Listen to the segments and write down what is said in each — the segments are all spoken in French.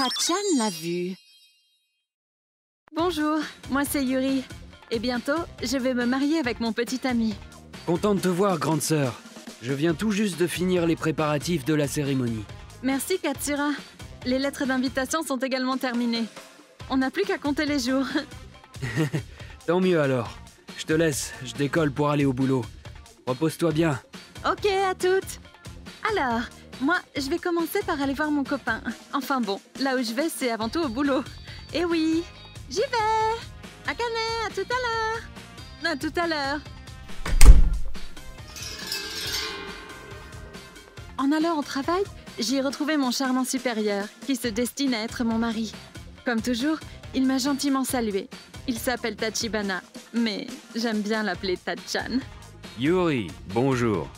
Tachan l'a vu. Bonjour, moi c'est Yuri. Et bientôt, je vais me marier avec mon petit ami. Content de te voir, grande sœur. Je viens tout juste de finir les préparatifs de la cérémonie. Merci, Katsura. Les lettres d'invitation sont également terminées. On n'a plus qu'à compter les jours. Tant mieux alors. Je te laisse, je décolle pour aller au boulot. Repose-toi bien. Ok, à toutes. Alors, moi, je vais commencer par aller voir mon copain. Enfin bon, là où je vais, c'est avant tout au boulot. Et oui, j'y vais. Akane, à tout à l'heure. À tout à l'heure. En allant au travail, j'ai retrouvé mon charmant supérieur, qui se destine à être mon mari. Comme toujours, il m'a gentiment salué. Il s'appelle Tachibana, mais j'aime bien l'appeler Tachan. Yuri, bonjour.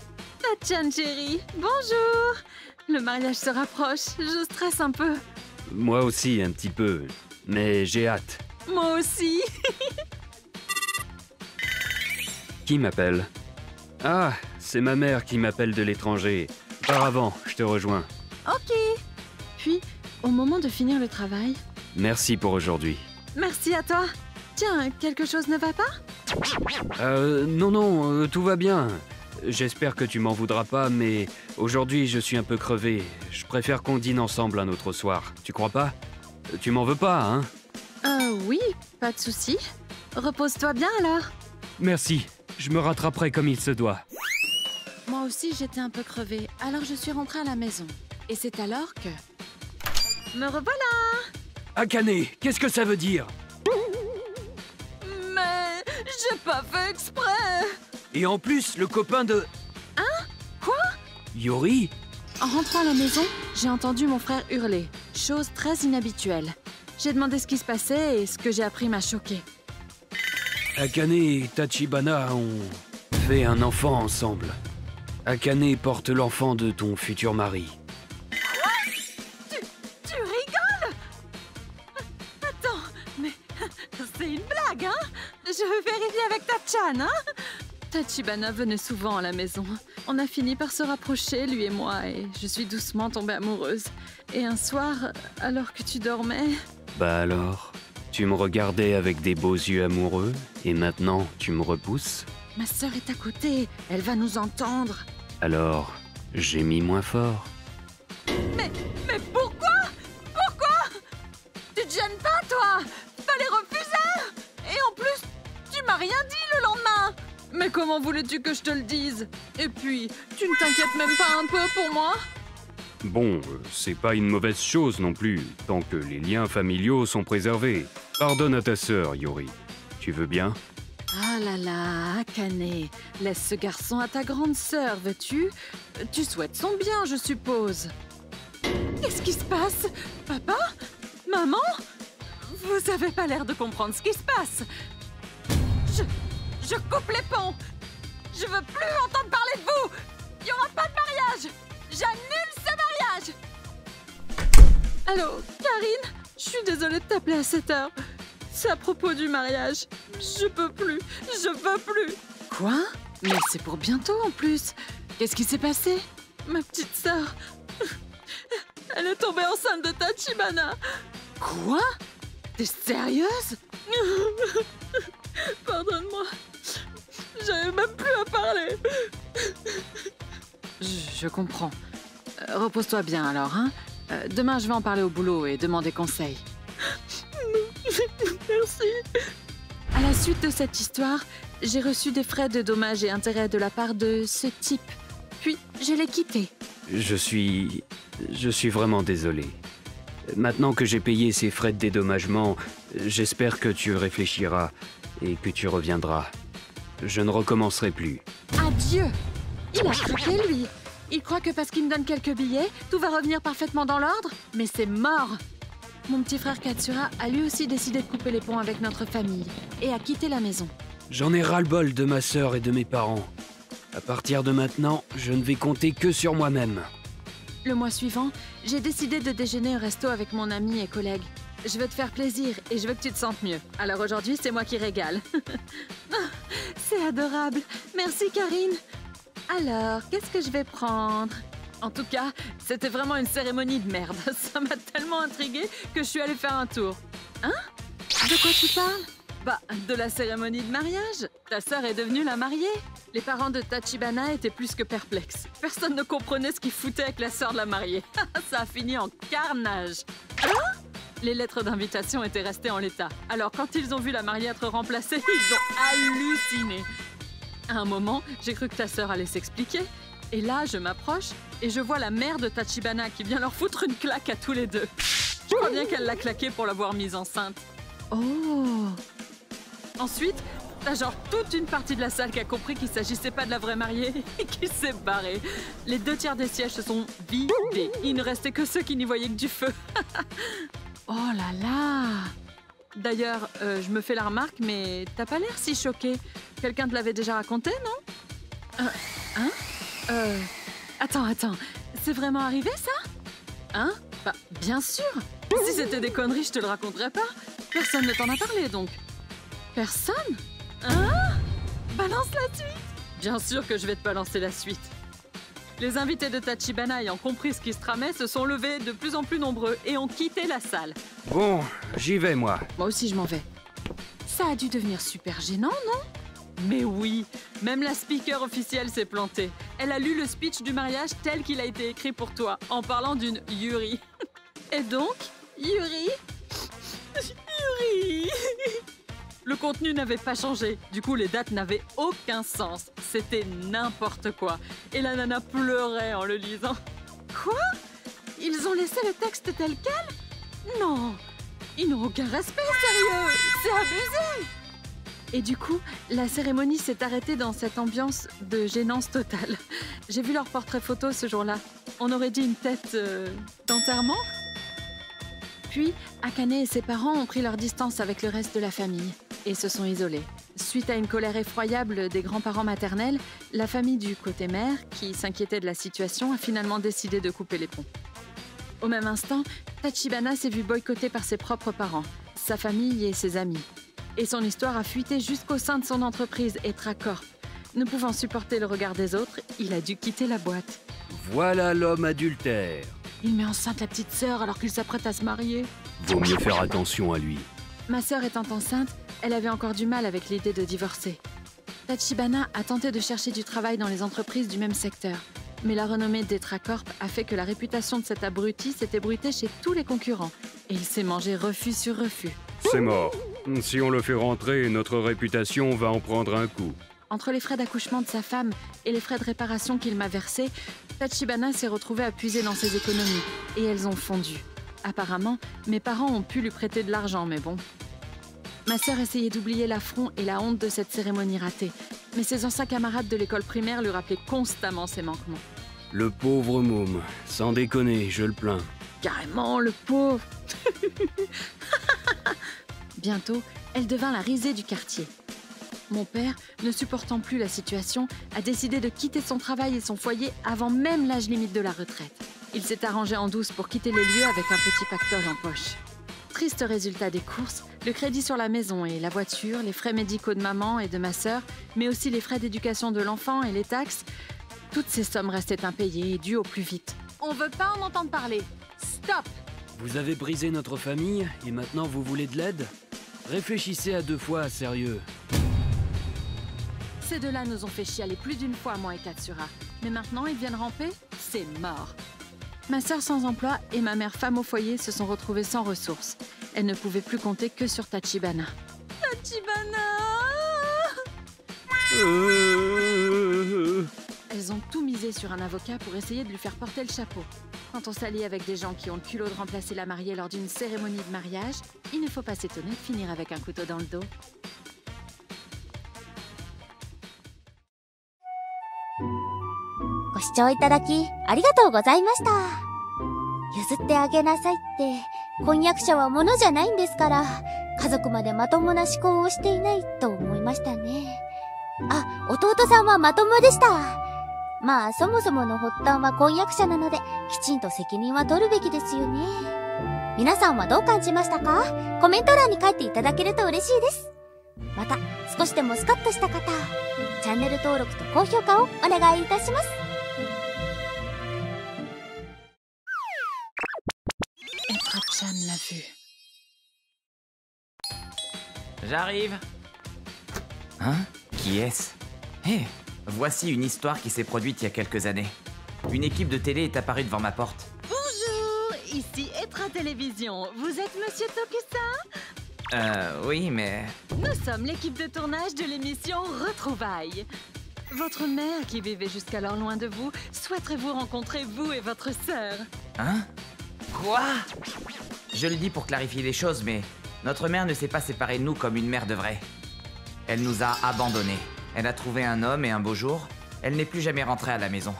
Tachan, chérie, bonjour. Le mariage se rapproche, je stresse un peu. Moi aussi, un petit peu, mais j'ai hâte. Moi aussi. Qui m'appelle? Ah, c'est ma mère qui m'appelle de l'étranger. Par avant, je te rejoins. Ok. Puis, au moment de finir le travail... Merci pour aujourd'hui. Merci à toi. Tiens, quelque chose ne va pas? Non, tout va bien. J'espère que tu m'en voudras pas, mais aujourd'hui, je suis un peu crevé. Je préfère qu'on dîne ensemble un autre soir. Tu crois pas? Tu m'en veux pas, hein? Oui, pas de souci. Repose-toi bien alors. Merci, je me rattraperai comme il se doit. Moi aussi, j'étais un peu crevée, alors je suis rentrée à la maison. Et c'est alors que... Me revoilà! Akane, qu'est-ce que ça veut dire? Mais j'ai pas fait exprès! Et en plus, le copain de... Hein? Quoi? Yuri? En rentrant à la maison, j'ai entendu mon frère hurler. Chose très inhabituelle. J'ai demandé ce qui se passait et ce que j'ai appris m'a choquée. Akane et Tachibana ont fait un enfant ensemble. Akane porte l'enfant de ton futur mari. Quoi? Tu rigoles? Attends, mais c'est une blague, hein? Je veux vérifier avec Tachan, hein? Tachibana venait souvent à la maison. On a fini par se rapprocher, lui et moi, et je suis doucement tombée amoureuse. Et un soir, alors que tu dormais... Bah alors, tu me regardais avec des beaux yeux amoureux, et maintenant tu me repousses? Ma sœur est à côté, elle va nous entendre. Alors, j'ai mis moins fort. Mais pourquoi? Pourquoi? Tu te gênes pas, toi? Fallait refuser! Et en plus, tu m'as rien dit le lendemain! Mais comment voulais-tu que je te le dise? Et puis, tu ne t'inquiètes même pas un peu pour moi? Bon, c'est pas une mauvaise chose non plus, tant que les liens familiaux sont préservés. Pardonne à ta sœur, Yuri. Tu veux bien? Ah là là, Akane, laisse ce garçon à ta grande sœur, veux-tu? Tu souhaites son bien, je suppose. Qu'est-ce qui se passe? Papa? Maman? Vous avez pas l'air de comprendre ce qui se passe. Je coupe les ponts. Je veux plus entendre parler de vous. Il n'y aura pas de mariage. J'annule ce mariage. Allô, Karine? Je suis désolée de t'appeler à cette heure. C'est à propos du mariage. Je peux plus. Je veux plus. Quoi? Mais c'est pour bientôt en plus. Qu'est-ce qui s'est passé? Ma petite sœur. Elle est tombée enceinte de Tachibana. Quoi? T'es sérieuse? Pardonne-moi. J'avais même plus à parler. Je comprends. Repose-toi bien alors, hein? Demain, je vais en parler au boulot et demander conseil. Merci. À la suite de cette histoire, j'ai reçu des frais de dommages et intérêts de la part de ce type. Puis, je l'ai quitté. Je suis vraiment désolé. Maintenant que j'ai payé ces frais de dédommagement, j'espère que tu réfléchiras et que tu reviendras. Je ne recommencerai plus. Adieu! Il a craqué, lui. Il croit que parce qu'il me donne quelques billets, tout va revenir parfaitement dans l'ordre. Mais c'est mort! Mon petit frère Katsura a lui aussi décidé de couper les ponts avec notre famille et a quitté la maison. J'en ai ras-le-bol de ma sœur et de mes parents. À partir de maintenant, je ne vais compter que sur moi-même. Le mois suivant, j'ai décidé de déjeuner au resto avec mon ami et collègue. Je veux te faire plaisir et je veux que tu te sentes mieux. Alors aujourd'hui, c'est moi qui régale. C'est adorable. Merci, Karine. Alors, qu'est-ce que je vais prendre? En tout cas, c'était vraiment une cérémonie de merde. Ça m'a tellement intriguée que je suis allée faire un tour. Hein? De quoi tu parles? Bah, de la cérémonie de mariage. Ta sœur est devenue la mariée. Les parents de Tachibana étaient plus que perplexes. Personne ne comprenait ce qu'ils foutaient avec la sœur de la mariée. Ça a fini en carnage. Hein? Les lettres d'invitation étaient restées en l'état. Alors, quand ils ont vu la mariée être remplacée, ils ont halluciné. À un moment, j'ai cru que ta sœur allait s'expliquer. Et là, je m'approche et je vois la mère de Tachibana qui vient leur foutre une claque à tous les deux. Je crois bien qu'elle l'a claqué pour l'avoir mise enceinte. Oh! Ensuite, t'as genre toute une partie de la salle qui a compris qu'il s'agissait pas de la vraie mariée et qui s'est barrée. Les 2/3 des sièges se sont vidés. Il ne restait que ceux qui n'y voyaient que du feu. Oh là là! D'ailleurs, je me fais la remarque, mais t'as pas l'air si choquée. Quelqu'un te l'avait déjà raconté, non? Attends. C'est vraiment arrivé, ça? Hein? Bah, bien sûr! Si c'était des conneries, je te le raconterais pas. Personne ne t'en a parlé, donc. Personne? Hein? Balance la suite! Bien sûr que je vais te balancer la suite. Les invités de Tachibana ayant compris ce qui se tramait se sont levés de plus en plus nombreux et ont quitté la salle. Bon, j'y vais, moi. Moi aussi, je m'en vais. Ça a dû devenir super gênant, non? Mais oui, même la speaker officielle s'est plantée. Elle a lu le speech du mariage tel qu'il a été écrit pour toi, en parlant d'une Yuri. Et donc, Yuri? Yuri! Le contenu n'avait pas changé. Du coup, les dates n'avaient aucun sens. C'était n'importe quoi. Et la nana pleurait en le lisant. Quoi? Ils ont laissé le texte tel quel? Non! Ils n'ont aucun respect, sérieux! C'est abusé! Et du coup, la cérémonie s'est arrêtée dans cette ambiance de gênance totale. J'ai vu leur portrait photo ce jour-là. On aurait dit une tête d'enterrement. Puis, Akane et ses parents ont pris leur distance avec le reste de la famille et se sont isolés. Suite à une colère effroyable des grands-parents maternels, la famille du côté mère, qui s'inquiétait de la situation, a finalement décidé de couper les ponts. Au même instant, Tachibana s'est vu boycotté par ses propres parents, sa famille et ses amis. Et son histoire a fuité jusqu'au sein de son entreprise, Etracorp. Ne pouvant supporter le regard des autres, il a dû quitter la boîte. Voilà l'homme adultère. Il met enceinte la petite sœur alors qu'il s'apprête à se marier. Vaut mieux faire attention à lui. Ma sœur étant enceinte, elle avait encore du mal avec l'idée de divorcer. Tachibana a tenté de chercher du travail dans les entreprises du même secteur. Mais la renommée d'Etracorp a fait que la réputation de cet abruti s'est ébruitée chez tous les concurrents. Et il s'est mangé refus sur refus. C'est mort. Si on le fait rentrer, notre réputation va en prendre un coup. Entre les frais d'accouchement de sa femme et les frais de réparation qu'il m'a versés, Tachibana s'est retrouvé à puiser dans ses économies. Et elles ont fondu. Apparemment, mes parents ont pu lui prêter de l'argent, mais bon. Ma sœur essayait d'oublier l'affront et la honte de cette cérémonie ratée. Mais ses anciens camarades de l'école primaire lui rappelaient constamment ses manquements. Le pauvre môme. Sans déconner, je le plains. Carrément, le pauvre. Bientôt, elle devint la risée du quartier. Mon père, ne supportant plus la situation, a décidé de quitter son travail et son foyer avant même l'âge limite de la retraite. Il s'est arrangé en douce pour quitter le lieu avec un petit pactole en poche. Triste résultat des courses, le crédit sur la maison et la voiture, les frais médicaux de maman et de ma sœur, mais aussi les frais d'éducation de l'enfant et les taxes, toutes ces sommes restaient impayées et dues au plus vite. On veut pas en entendre parler. Stop! Vous avez brisé notre famille et maintenant vous voulez de l'aide? Réfléchissez à 2 fois, sérieux. Ces deux-là nous ont fait chialer plus d'une fois, moi et Katsura. Mais maintenant, ils viennent ramper? C'est mort. Ma sœur sans emploi et ma mère femme au foyer se sont retrouvées sans ressources. Elles ne pouvaient plus compter que sur Tachibana. Tachibana! Elles ont tout misé sur un avocat pour essayer de lui faire porter le chapeau. Quand on s'allie avec des gens qui ont le culot de remplacer la mariée lors d'une cérémonie de mariage, il ne faut pas s'étonner de finir avec un couteau dans le dos.ご視聴いただきありがとうございました。譲ってあげなさいって、婚約者は物じゃないんですから、家族までまともな思考をしていないと思いましたね。あ、弟さんはまともでした。まあそもそもの発端は婚約者なので、きちんと責任は取るべきですよね。皆さんはどう感じましたか？コメント欄に書いていただけると嬉しいです。また、少しでもスカッとした方、チャンネル登録と高評価をお願いいたします。Tachan l'a vu. J'arrive. Hein? Qui est-ce? Hé, voici une histoire qui s'est produite il y a quelques années. Une équipe de télé est apparue devant ma porte. Bonjour, ici Etra Télévision. Vous êtes Monsieur Tokusa? Oui, mais... Nous sommes l'équipe de tournage de l'émission Retrouvailles. Votre mère, qui vivait jusqu'alors loin de vous, souhaiterait vous rencontrer, vous et votre sœur. Hein? Quoi? Je le dis pour clarifier les choses, mais notre mère ne s'est pas séparée de nous comme une mère devrait. Elle nous a abandonnés. Elle a trouvé un homme et un beau jour, elle n'est plus jamais rentrée à la maison.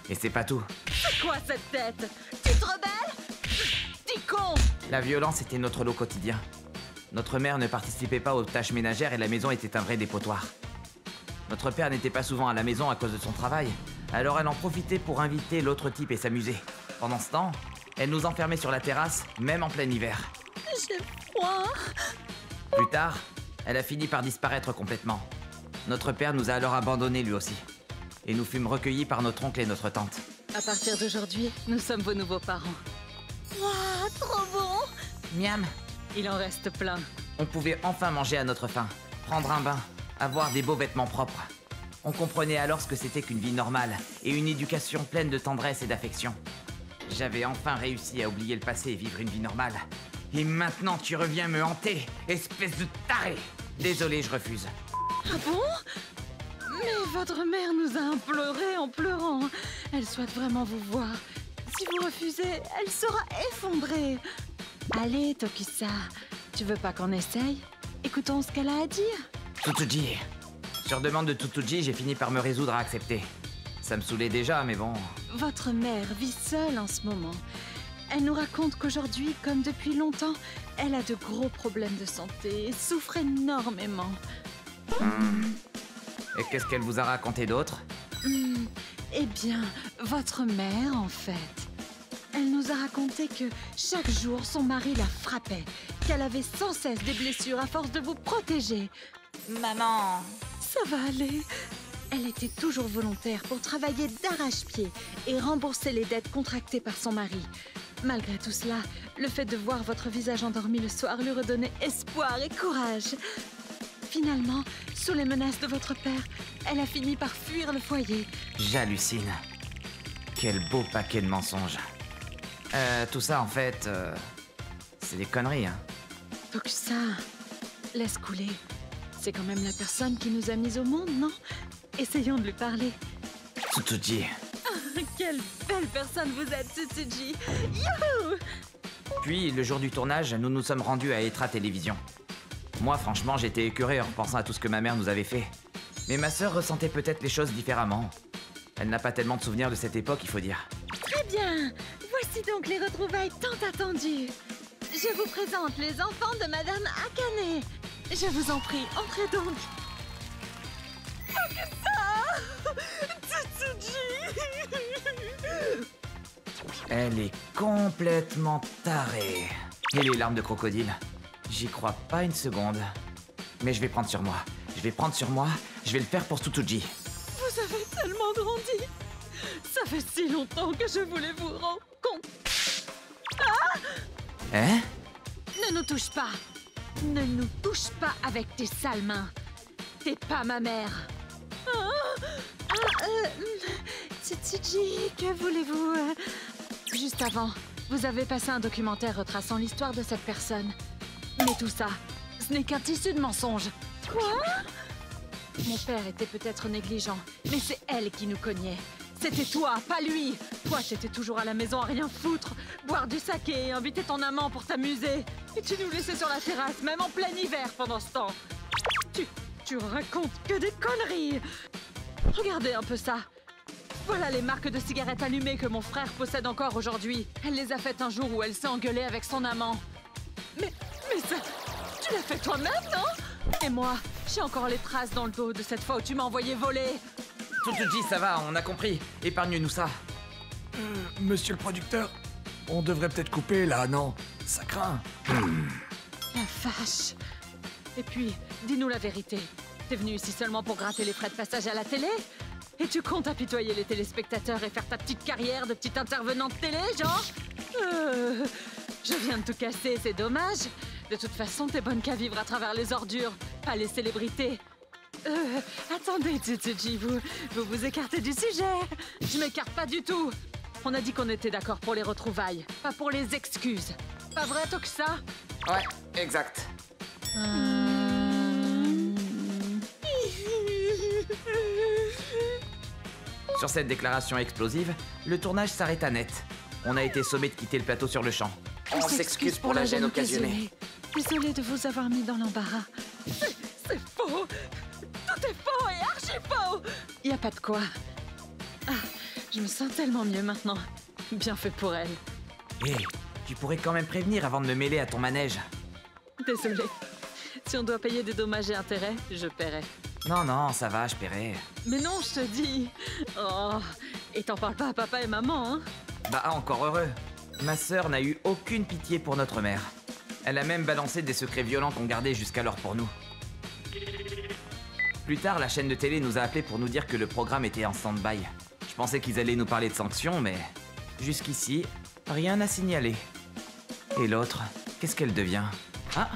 Et c'est pas tout. C'est quoi cette tête? Tu te rebelles? T'es con! La violence était notre lot quotidien. Notre mère ne participait pas aux tâches ménagères et la maison était un vrai dépotoir. Notre père n'était pas souvent à la maison à cause de son travail, alors elle en profitait pour inviter l'autre type et s'amuser. Pendant ce temps, elle nous enfermait sur la terrasse, même en plein hiver. J'ai froid. Plus tard, elle a fini par disparaître complètement. Notre père nous a alors abandonnés lui aussi. Et nous fûmes recueillis par notre oncle et notre tante. À partir d'aujourd'hui, nous sommes vos nouveaux parents. Waouh, trop bon! Miam! Il en reste plein. On pouvait enfin manger à notre faim, prendre un bain, avoir des beaux vêtements propres. On comprenait alors ce que c'était qu'une vie normale et une éducation pleine de tendresse et d'affection. J'avais enfin réussi à oublier le passé et vivre une vie normale. Et maintenant tu reviens me hanter, espèce de taré! Désolé, je refuse. Ah bon? Mais votre mère nous a imploré en pleurant. Elle souhaite vraiment vous voir. Si vous refusez, elle sera effondrée. Allez, Tokisa, tu veux pas qu'on essaye? Écoutons ce qu'elle a à dire. Tutuji. Sur demande de Tutuji, j'ai fini par me résoudre à accepter. Ça me saoulait déjà, mais bon... Votre mère vit seule en ce moment. Elle nous raconte qu'aujourd'hui, comme depuis longtemps, elle a de gros problèmes de santé et souffre énormément. Et qu'est-ce qu'elle vous a raconté d'autre? Eh bien, votre mère, en fait. Elle nous a raconté que chaque jour, son mari la frappait, qu'elle avait sans cesse des blessures à force de vous protéger. Maman... Ça va aller. Elle était toujours volontaire pour travailler d'arrache-pied et rembourser les dettes contractées par son mari. Malgré tout cela, le fait de voir votre visage endormi le soir lui redonnait espoir et courage. Finalement, sous les menaces de votre père, elle a fini par fuir le foyer. J'hallucine. Quel beau paquet de mensonges. Tout ça, en fait, c'est des conneries, hein. Tokusa, laisse couler. C'est quand même la personne qui nous a mis au monde, non? Essayons de lui parler. Tsutuji. Quelle belle personne vous êtes, Tsutuji! Youhou! Puis, le jour du tournage, nous nous sommes rendus à Etra Télévision. Moi, franchement, j'étais écœuré en repensant à tout ce que ma mère nous avait fait. Mais ma sœur ressentait peut-être les choses différemment. Elle n'a pas tellement de souvenirs de cette époque, il faut dire. Très bien! Voici donc les retrouvailles tant attendues. Je vous présente les enfants de Madame Akane. Je vous en prie, entrez donc. Oh, que ça! Tsutuji! Elle est complètement tarée. Et les larmes de crocodile. J'y crois pas une seconde. Mais je vais prendre sur moi. Je vais le faire pour Tsutuji. Vous avez tellement grandi. Ça fait si longtemps que je voulais vous rencontrer. Hein? Ne nous touche pas. Ne nous touche pas avec tes sales mains. T'es pas ma mère. Tsutuji, que voulez-vous Juste avant, vous avez passé un documentaire retraçant l'histoire de cette personne. Mais tout ça, ce n'est qu'un tissu de mensonges. Quoi? Mon père était peut-être négligent, mais c'est elle qui nous cognait. C'était toi, pas lui. Toi, t'étais toujours à la maison à rien foutre, boire du saké et inviter ton amant pour t'amuser. Et tu nous laissais sur la terrasse, même en plein hiver pendant ce temps. Tu racontes que des conneries. Regardez un peu ça. Voilà les marques de cigarettes allumées que mon frère possède encore aujourd'hui. Elle les a faites un jour où elle s'est engueulée avec son amant. Mais ça... Tu l'as fait toi-même, non? Et moi, j'ai encore les traces dans le dos de cette fois où tu m'as envoyé voler. Tsutuji, ça va, on a compris. Épargne-nous ça. Monsieur le producteur, on devrait peut-être couper là, non? Ça craint. La vache. Et puis, dis-nous la vérité. T'es venu ici seulement pour gratter les frais de passage à la télé? Et tu comptes apitoyer les téléspectateurs et faire ta petite carrière de petite intervenante télé, genre? Je viens de tout casser, c'est dommage. De toute façon, t'es bonne qu'à vivre à travers les ordures, pas les célébrités. Attendez, Tsutsuji, vous écartez du sujet. Je m'écarte pas du tout. On a dit qu'on était d'accord pour les retrouvailles, pas pour les excuses. Pas vrai, Tokusa? Ouais, exact. Sur cette déclaration explosive, le tournage s'arrêta net. On a été sommé de quitter le plateau sur le champ. On s'excuse pour la gêne occasionnée. Désolée de vous avoir mis dans l'embarras. C'est faux. Tout est faux et archi faux. Y a pas de quoi. Ah, je me sens tellement mieux maintenant. Bien fait pour elle. Hé, tu pourrais quand même prévenir avant de me mêler à ton manège. Désolée. Si on doit payer des dommages et intérêts, je paierai. Non, ça va, je paierai. Mais non, je te dis. Oh, et t'en parles pas à papa et maman, hein? Bah, encore heureux. Ma sœur n'a eu aucune pitié pour notre mère. Elle a même balancé des secrets violents qu'on gardait jusqu'alors pour nous. Plus tard, la chaîne de télé nous a appelés pour nous dire que le programme était en stand-by. Je pensais qu'ils allaient nous parler de sanctions, mais jusqu'ici, rien à signaler. Et l'autre, qu'est-ce qu'elle devient? Ah,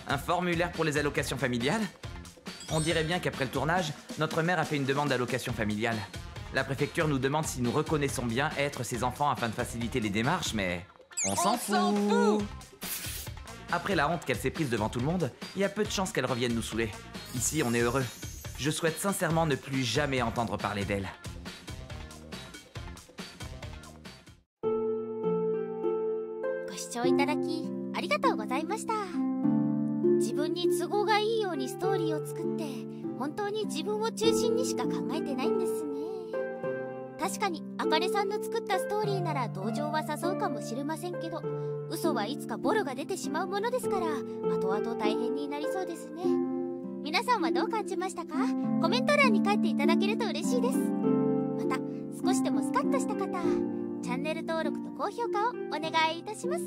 un formulaire pour les allocations familiales? On dirait bien qu'après le tournage, notre mère a fait une demande d'allocation familiale. La préfecture nous demande si nous reconnaissons bien être ses enfants afin de faciliter les démarches, mais on s'en fout. Après la honte qu'elle s'est prise devant tout le monde, il y a peu de chances qu'elle revienne nous saouler. Ici, on est heureux. Je souhaite sincèrement ne plus jamais entendre parler d'elle. ご視聴いただきありがとうございました。自分に都合がいいようにストーリーを作って本当に自分を中心にしか考えてないんですね。確かにあかねさんの作ったストーリーなら同情は誘うかもしれませんけど、嘘はいつかボロが出てしまうものですから後々大変になりそうですね。皆さんはどう感じましたか？コメント欄に書いていただけると嬉しいです。また少しでもスカッとした方、チャンネル登録と高評価をお願いいたします。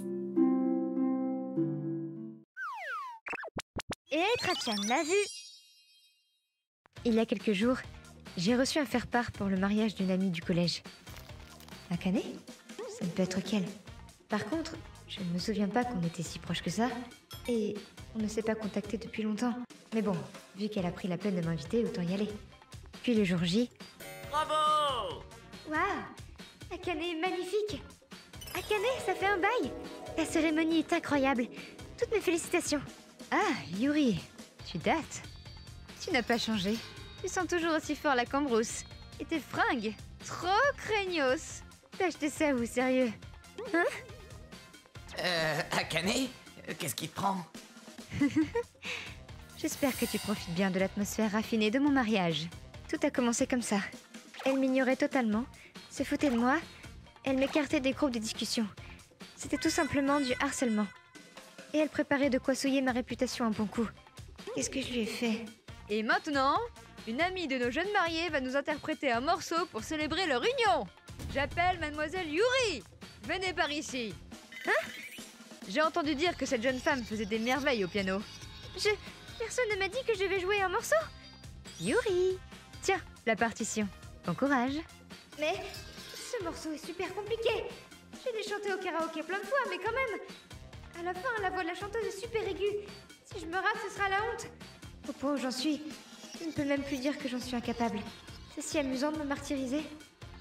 Kratchan l'a vu. Il y a quelques jours, j'ai reçu un faire-part pour le mariage d'une amie du collège. Akane? Ça ne peut être qu'elle. Par contre, je ne me souviens pas qu'on était si proches que ça, et on ne s'est pas contacté depuis longtemps. Mais bon, vu qu'elle a pris la peine de m'inviter, autant y aller. Puis le jour J... Bravo! Waouh! Akane est magnifique! Akane, ça fait un bail! La cérémonie est incroyable! Toutes mes félicitations! Ah, Yuri, tu dates. Tu n'as pas changé. Tu sens toujours aussi fort la cambrousse. Et tes fringues, trop craignos. T'as acheté ça où, sérieux? Hein? Akane? Qu'est-ce qui te prend? J'espère que tu profites bien de l'atmosphère raffinée de mon mariage. Tout a commencé comme ça. Elle m'ignorait totalement, se foutait de moi, elle m'écartait des groupes de discussion. C'était tout simplement du harcèlement. Et elle préparait de quoi souiller ma réputation un bon coup. Qu'est-ce que je lui ai fait? Et maintenant, une amie de nos jeunes mariés va nous interpréter un morceau pour célébrer leur union. J'appelle mademoiselle Yuri. Venez par ici. Hein? J'ai entendu dire que cette jeune femme faisait des merveilles au piano. Personne ne m'a dit que je vais jouer un morceau. Yuri. Tiens, la partition. Bon courage. Mais ce morceau est super compliqué. J'ai dû chanter au karaoké plein de fois, mais quand même... À la fin, la voix de la chanteuse est super aiguë. Si je me rate, ce sera la honte. Au point où j'en suis, je ne peux même plus dire que j'en suis incapable. C'est si amusant de me martyriser.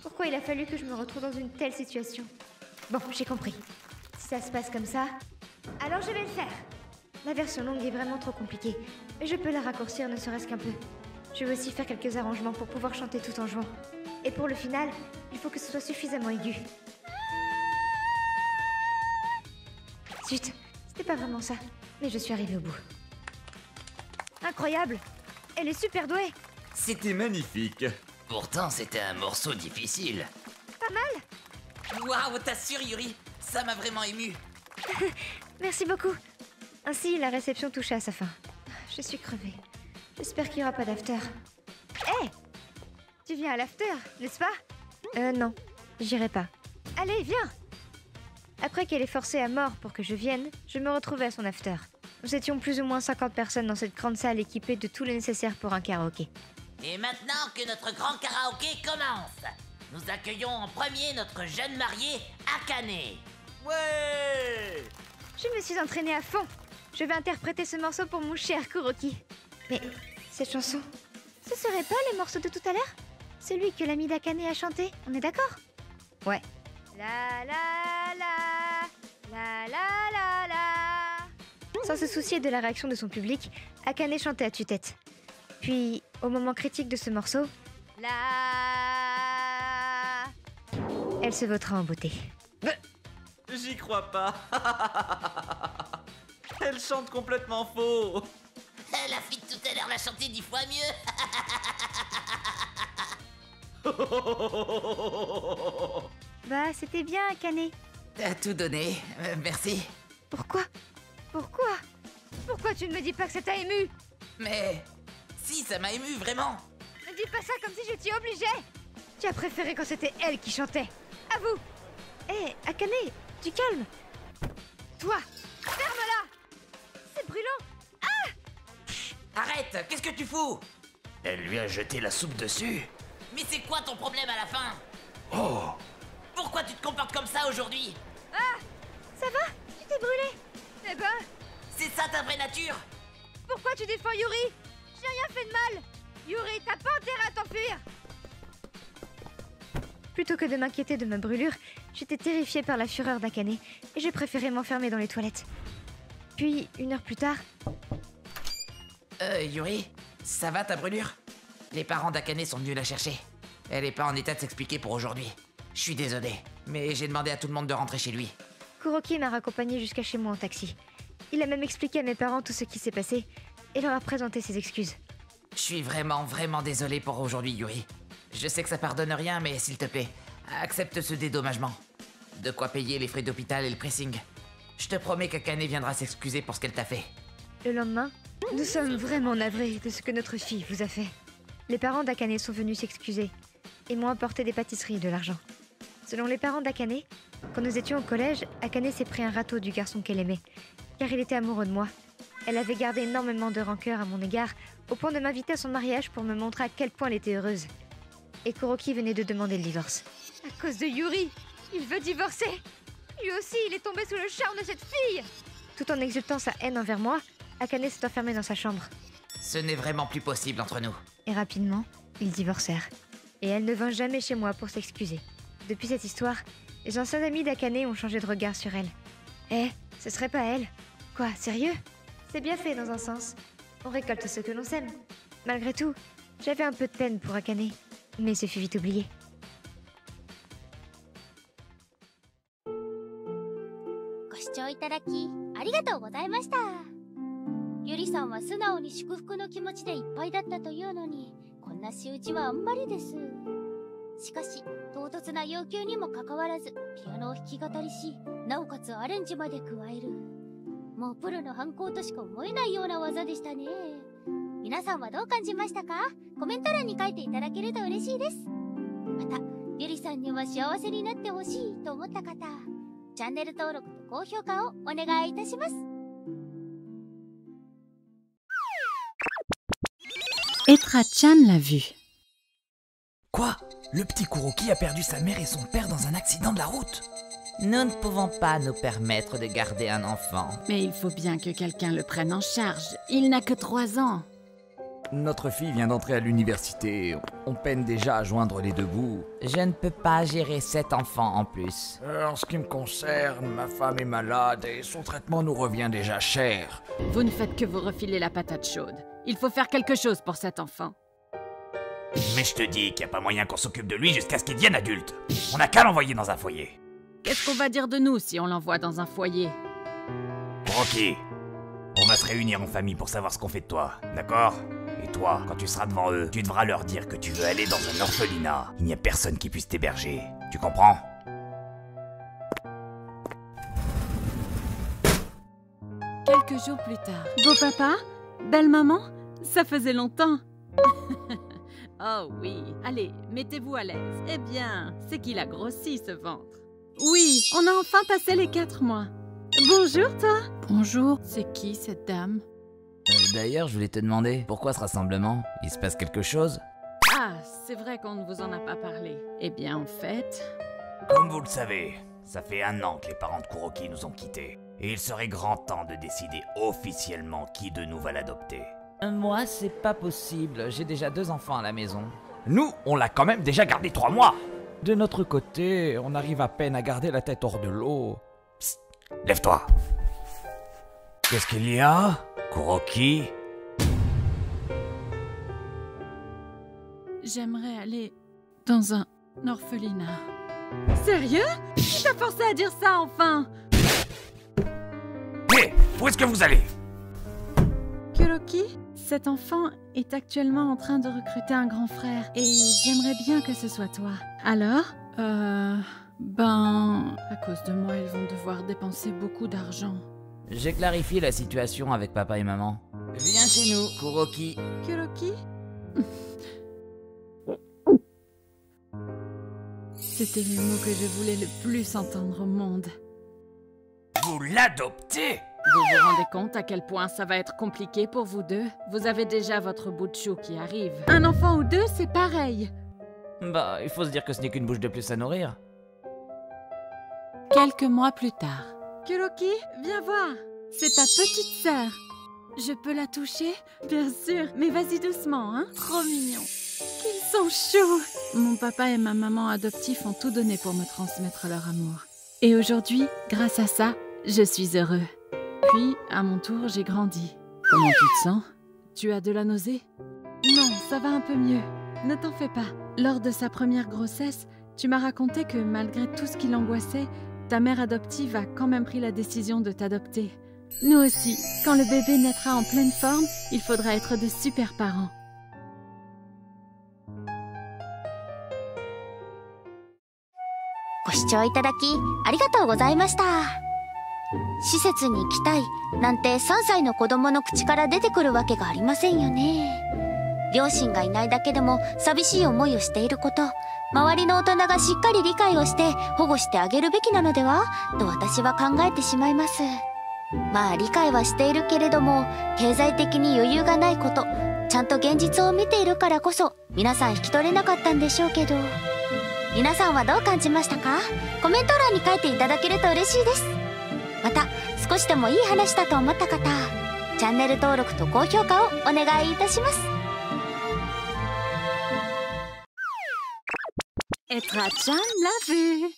Pourquoi il a fallu que je me retrouve dans une telle situation? Bon, j'ai compris. Si ça se passe comme ça, alors je vais le faire. La version longue est vraiment trop compliquée, mais je peux la raccourcir ne serait-ce qu'un peu. Je vais aussi faire quelques arrangements pour pouvoir chanter tout en jouant. Et pour le final, il faut que ce soit suffisamment aigu. Zut, c'était pas vraiment ça, mais je suis arrivée au bout. Incroyable! Elle est super douée! C'était magnifique. Pourtant, c'était un morceau difficile. Pas mal! Waouh, t'assures, Yuri, ça m'a vraiment ému. Merci beaucoup. Ainsi, la réception touchait à sa fin. Je suis crevée. J'espère qu'il n'y aura pas d'after. Hé! Tu viens à l'after, n'est-ce pas? Non, j'irai pas. Allez, viens! Après qu'elle ait forcé à mort pour que je vienne, je me retrouvais à son after. Nous étions plus ou moins 50 personnes dans cette grande salle équipée de tout le nécessaire pour un karaoké. Et maintenant que notre grand karaoké commence, nous accueillons en premier notre jeune marié, Akane. Ouais! Je me suis entraînée à fond. Je vais interpréter ce morceau pour mon cher Kuroki. Mais cette chanson, ce serait pas le morceau de tout à l'heure? Celui que l'ami d'Akane a chanté, on est d'accord? Ouais. La la la, la la la la. Sans se soucier de la réaction de son public, Akane chantait à tue-tête. Puis, au moment critique de ce morceau, la... elle se vautra en beauté. J'y crois pas. Elle chante complètement faux. La fille de tout à l'heure l'a chanté 10 fois mieux. Bah, c'était bien, Akane. T'as tout donné, merci. Pourquoi? Pourquoi? Pourquoi tu ne me dis pas que ça t'a ému? Mais si, ça m'a ému, vraiment. Ne dis pas ça comme si je t'y obligeais. Tu as préféré quand c'était elle qui chantait. À vous. Hé, Akane, du calme. Toi, ferme-la. C'est brûlant. Arrête, qu'est-ce que tu fous? Elle lui a jeté la soupe dessus. Mais c'est quoi ton problème à la fin? Oh! Pourquoi tu te comportes comme ça aujourd'hui? Ça va? Tu t'es brûlé? Eh ben, C'est ça ta vraie nature? pourquoi tu défends Yuri? J'ai rien fait de mal. Yuri, t'as pas intérêt à t'enfuir. Plutôt que de m'inquiéter de ma brûlure, j'étais terrifiée par la fureur d'Akane et j'ai préféré m'enfermer dans les toilettes. Puis, 1 heure plus tard, Yuri, ça va ta brûlure? Les parents d'Akane sont venus la chercher. Elle est pas en état de s'expliquer pour aujourd'hui. Je suis désolé, mais j'ai demandé à tout le monde de rentrer chez lui. Kuroki m'a raccompagnée jusqu'à chez moi en taxi. Il a même expliqué à mes parents tout ce qui s'est passé et leur a présenté ses excuses. Je suis vraiment désolé pour aujourd'hui, Yuri. Je sais que ça pardonne rien, mais s'il te plaît, accepte ce dédommagement. De quoi payer les frais d'hôpital et le pressing. Je te promets qu'Akane viendra s'excuser pour ce qu'elle t'a fait. Le lendemain, nous sommes vraiment navrés de ce que notre fille vous a fait. Les parents d'Akane sont venus s'excuser et m'ont apporté des pâtisseries et de l'argent. Selon les parents d'Akane, quand nous étions au collège, Akane s'est pris un râteau du garçon qu'elle aimait, car il était amoureux de moi. Elle avait gardé énormément de rancœur à mon égard, au point de m'inviter à son mariage pour me montrer à quel point elle était heureuse. Et Kuroki venait de demander le divorce. À cause de Yuri, il veut divorcer. Lui aussi, il est tombé sous le charme de cette fille. Tout en exultant sa haine envers moi, Akane s'est enfermé dans sa chambre. Ce n'est vraiment plus possible entre nous. Et rapidement, ils divorcèrent. Et elle ne vint jamais chez moi pour s'excuser. Depuis cette histoire, les anciens amis d'Akane ont changé de regard sur elle. Eh, ce serait pas elle? Quoi, sérieux? C'est bien fait dans un sens. On récolte ce que l'on sème. Malgré tout, j'avais un peu de peine pour Akane, mais ce fut vite oublié. Yuri さんは素直に祝福の気持ちでいっぱいだったというのに、こんな仕打ちはあんまりです。しかし、唐突な要求にもかかわらず、ピアノを弾き語りし、なおかつアレンジまで加える。もうプロの犯行としか思えないような技でしたね。皆さんはどう感じましたか？コメント欄に書いていただけると嬉しいです。また、ゆりさんには幸せになってほしいと思った方、チャンネル登録と高評価をお願いいたします。Etra-chan l'a vu. Quoi? Le petit Kuroki a perdu sa mère et son père dans un accident de la route? Nous ne pouvons pas nous permettre de garder un enfant. Mais il faut bien que quelqu'un le prenne en charge. Il n'a que 3 ans. Notre fille vient d'entrer à l'université. On peine déjà à joindre les deux bouts. Je ne peux pas gérer 7 enfants en plus. En ce qui me concerne, ma femme est malade et son traitement nous revient déjà cher. Vous ne faites que vous refiler la patate chaude. Il faut faire quelque chose pour cet enfant. Mais je te dis qu'il n'y a pas moyen qu'on s'occupe de lui jusqu'à ce qu'il devienne adulte. On n'a qu'à l'envoyer dans un foyer. Qu'est-ce qu'on va dire de nous si on l'envoie dans un foyer? Kuroki, on va se réunir en famille pour savoir ce qu'on fait de toi, d'accord? Et toi, quand tu seras devant eux, tu devras leur dire que tu veux aller dans un orphelinat. Il n'y a personne qui puisse t'héberger. Tu comprends? Quelques jours plus tard. Beau papa? Belle maman? Ça faisait longtemps. Oh oui, allez, mettez-vous à l'aise. Eh bien, c'est qu'il a grossi ce ventre. Oui, on a enfin passé les 4 mois. Bonjour toi. Bonjour, c'est qui cette dame? D'ailleurs, je voulais te demander, pourquoi ce rassemblement? Il se passe quelque chose? Ah, c'est vrai qu'on ne vous en a pas parlé. Eh bien, en fait... Comme vous le savez, ça fait 1 an que les parents de Kuroki nous ont quittés. Et il serait grand temps de décider officiellement qui de nous va l'adopter. Moi, c'est pas possible. J'ai déjà 2 enfants à la maison. Nous, on l'a quand même déjà gardé 3 mois. De notre côté, on arrive à peine à garder la tête hors de l'eau. Psst, lève-toi. Qu'est-ce qu'il y a, Kuroki? J'aimerais aller dans un orphelinat. Sérieux? Qui t'a forcé à dire ça, enfin? Hé, où est-ce que vous allez? Kuroki, cet enfant est actuellement en train de recruter un grand frère et j'aimerais bien que ce soit toi. Alors, à cause de moi, ils vont devoir dépenser beaucoup d'argent. J'ai clarifié la situation avec papa et maman. Viens chez nous, Kuroki. Kuroki? C'était les mots que je voulais le plus entendre au monde. Vous l'adoptez? Vous vous rendez compte à quel point ça va être compliqué pour vous deux? Vous avez déjà votre bout de chou qui arrive. Un enfant ou deux, c'est pareil. Bah, il faut se dire que ce n'est qu'une bouche de plus à nourrir. Quelques mois plus tard. Kuroki, viens voir. C'est ta petite sœur. Je peux la toucher? Bien sûr, mais vas-y doucement, hein? Trop mignon. Qu'ils sont chauds. Mon papa et ma maman adoptifs ont tout donné pour me transmettre leur amour. Et aujourd'hui, grâce à ça, je suis heureux. Puis, à mon tour, j'ai grandi. Comment tu te sens? Tu as de la nausée? Non, ça va un peu mieux. Ne t'en fais pas. Lors de sa première grossesse, tu m'as raconté que malgré tout ce qui l'angoissait, ta mère adoptive a quand même pris la décision de t'adopter. Nous aussi, quand le bébé naîtra en pleine forme, il faudra être de super parents.施設に行きたいなんて3歳の子供の口から出てくるわけがありませんよね。両親がいないだけでも寂しい思いをしていること、周りの大人がしっかり理解をして保護してあげるべきなのではと私は考えてしまいます。まあ理解はしているけれども、経済的に余裕がないこと、ちゃんと現実を見ているからこそ皆さん引き取れなかったんでしょうけど、皆さんはどう感じましたか？コメント欄に書いていただけると嬉しいです。また少しでもいい話だと思った方、チャンネル登録と高評価をお願いいたします。Etra-chan l'a vu.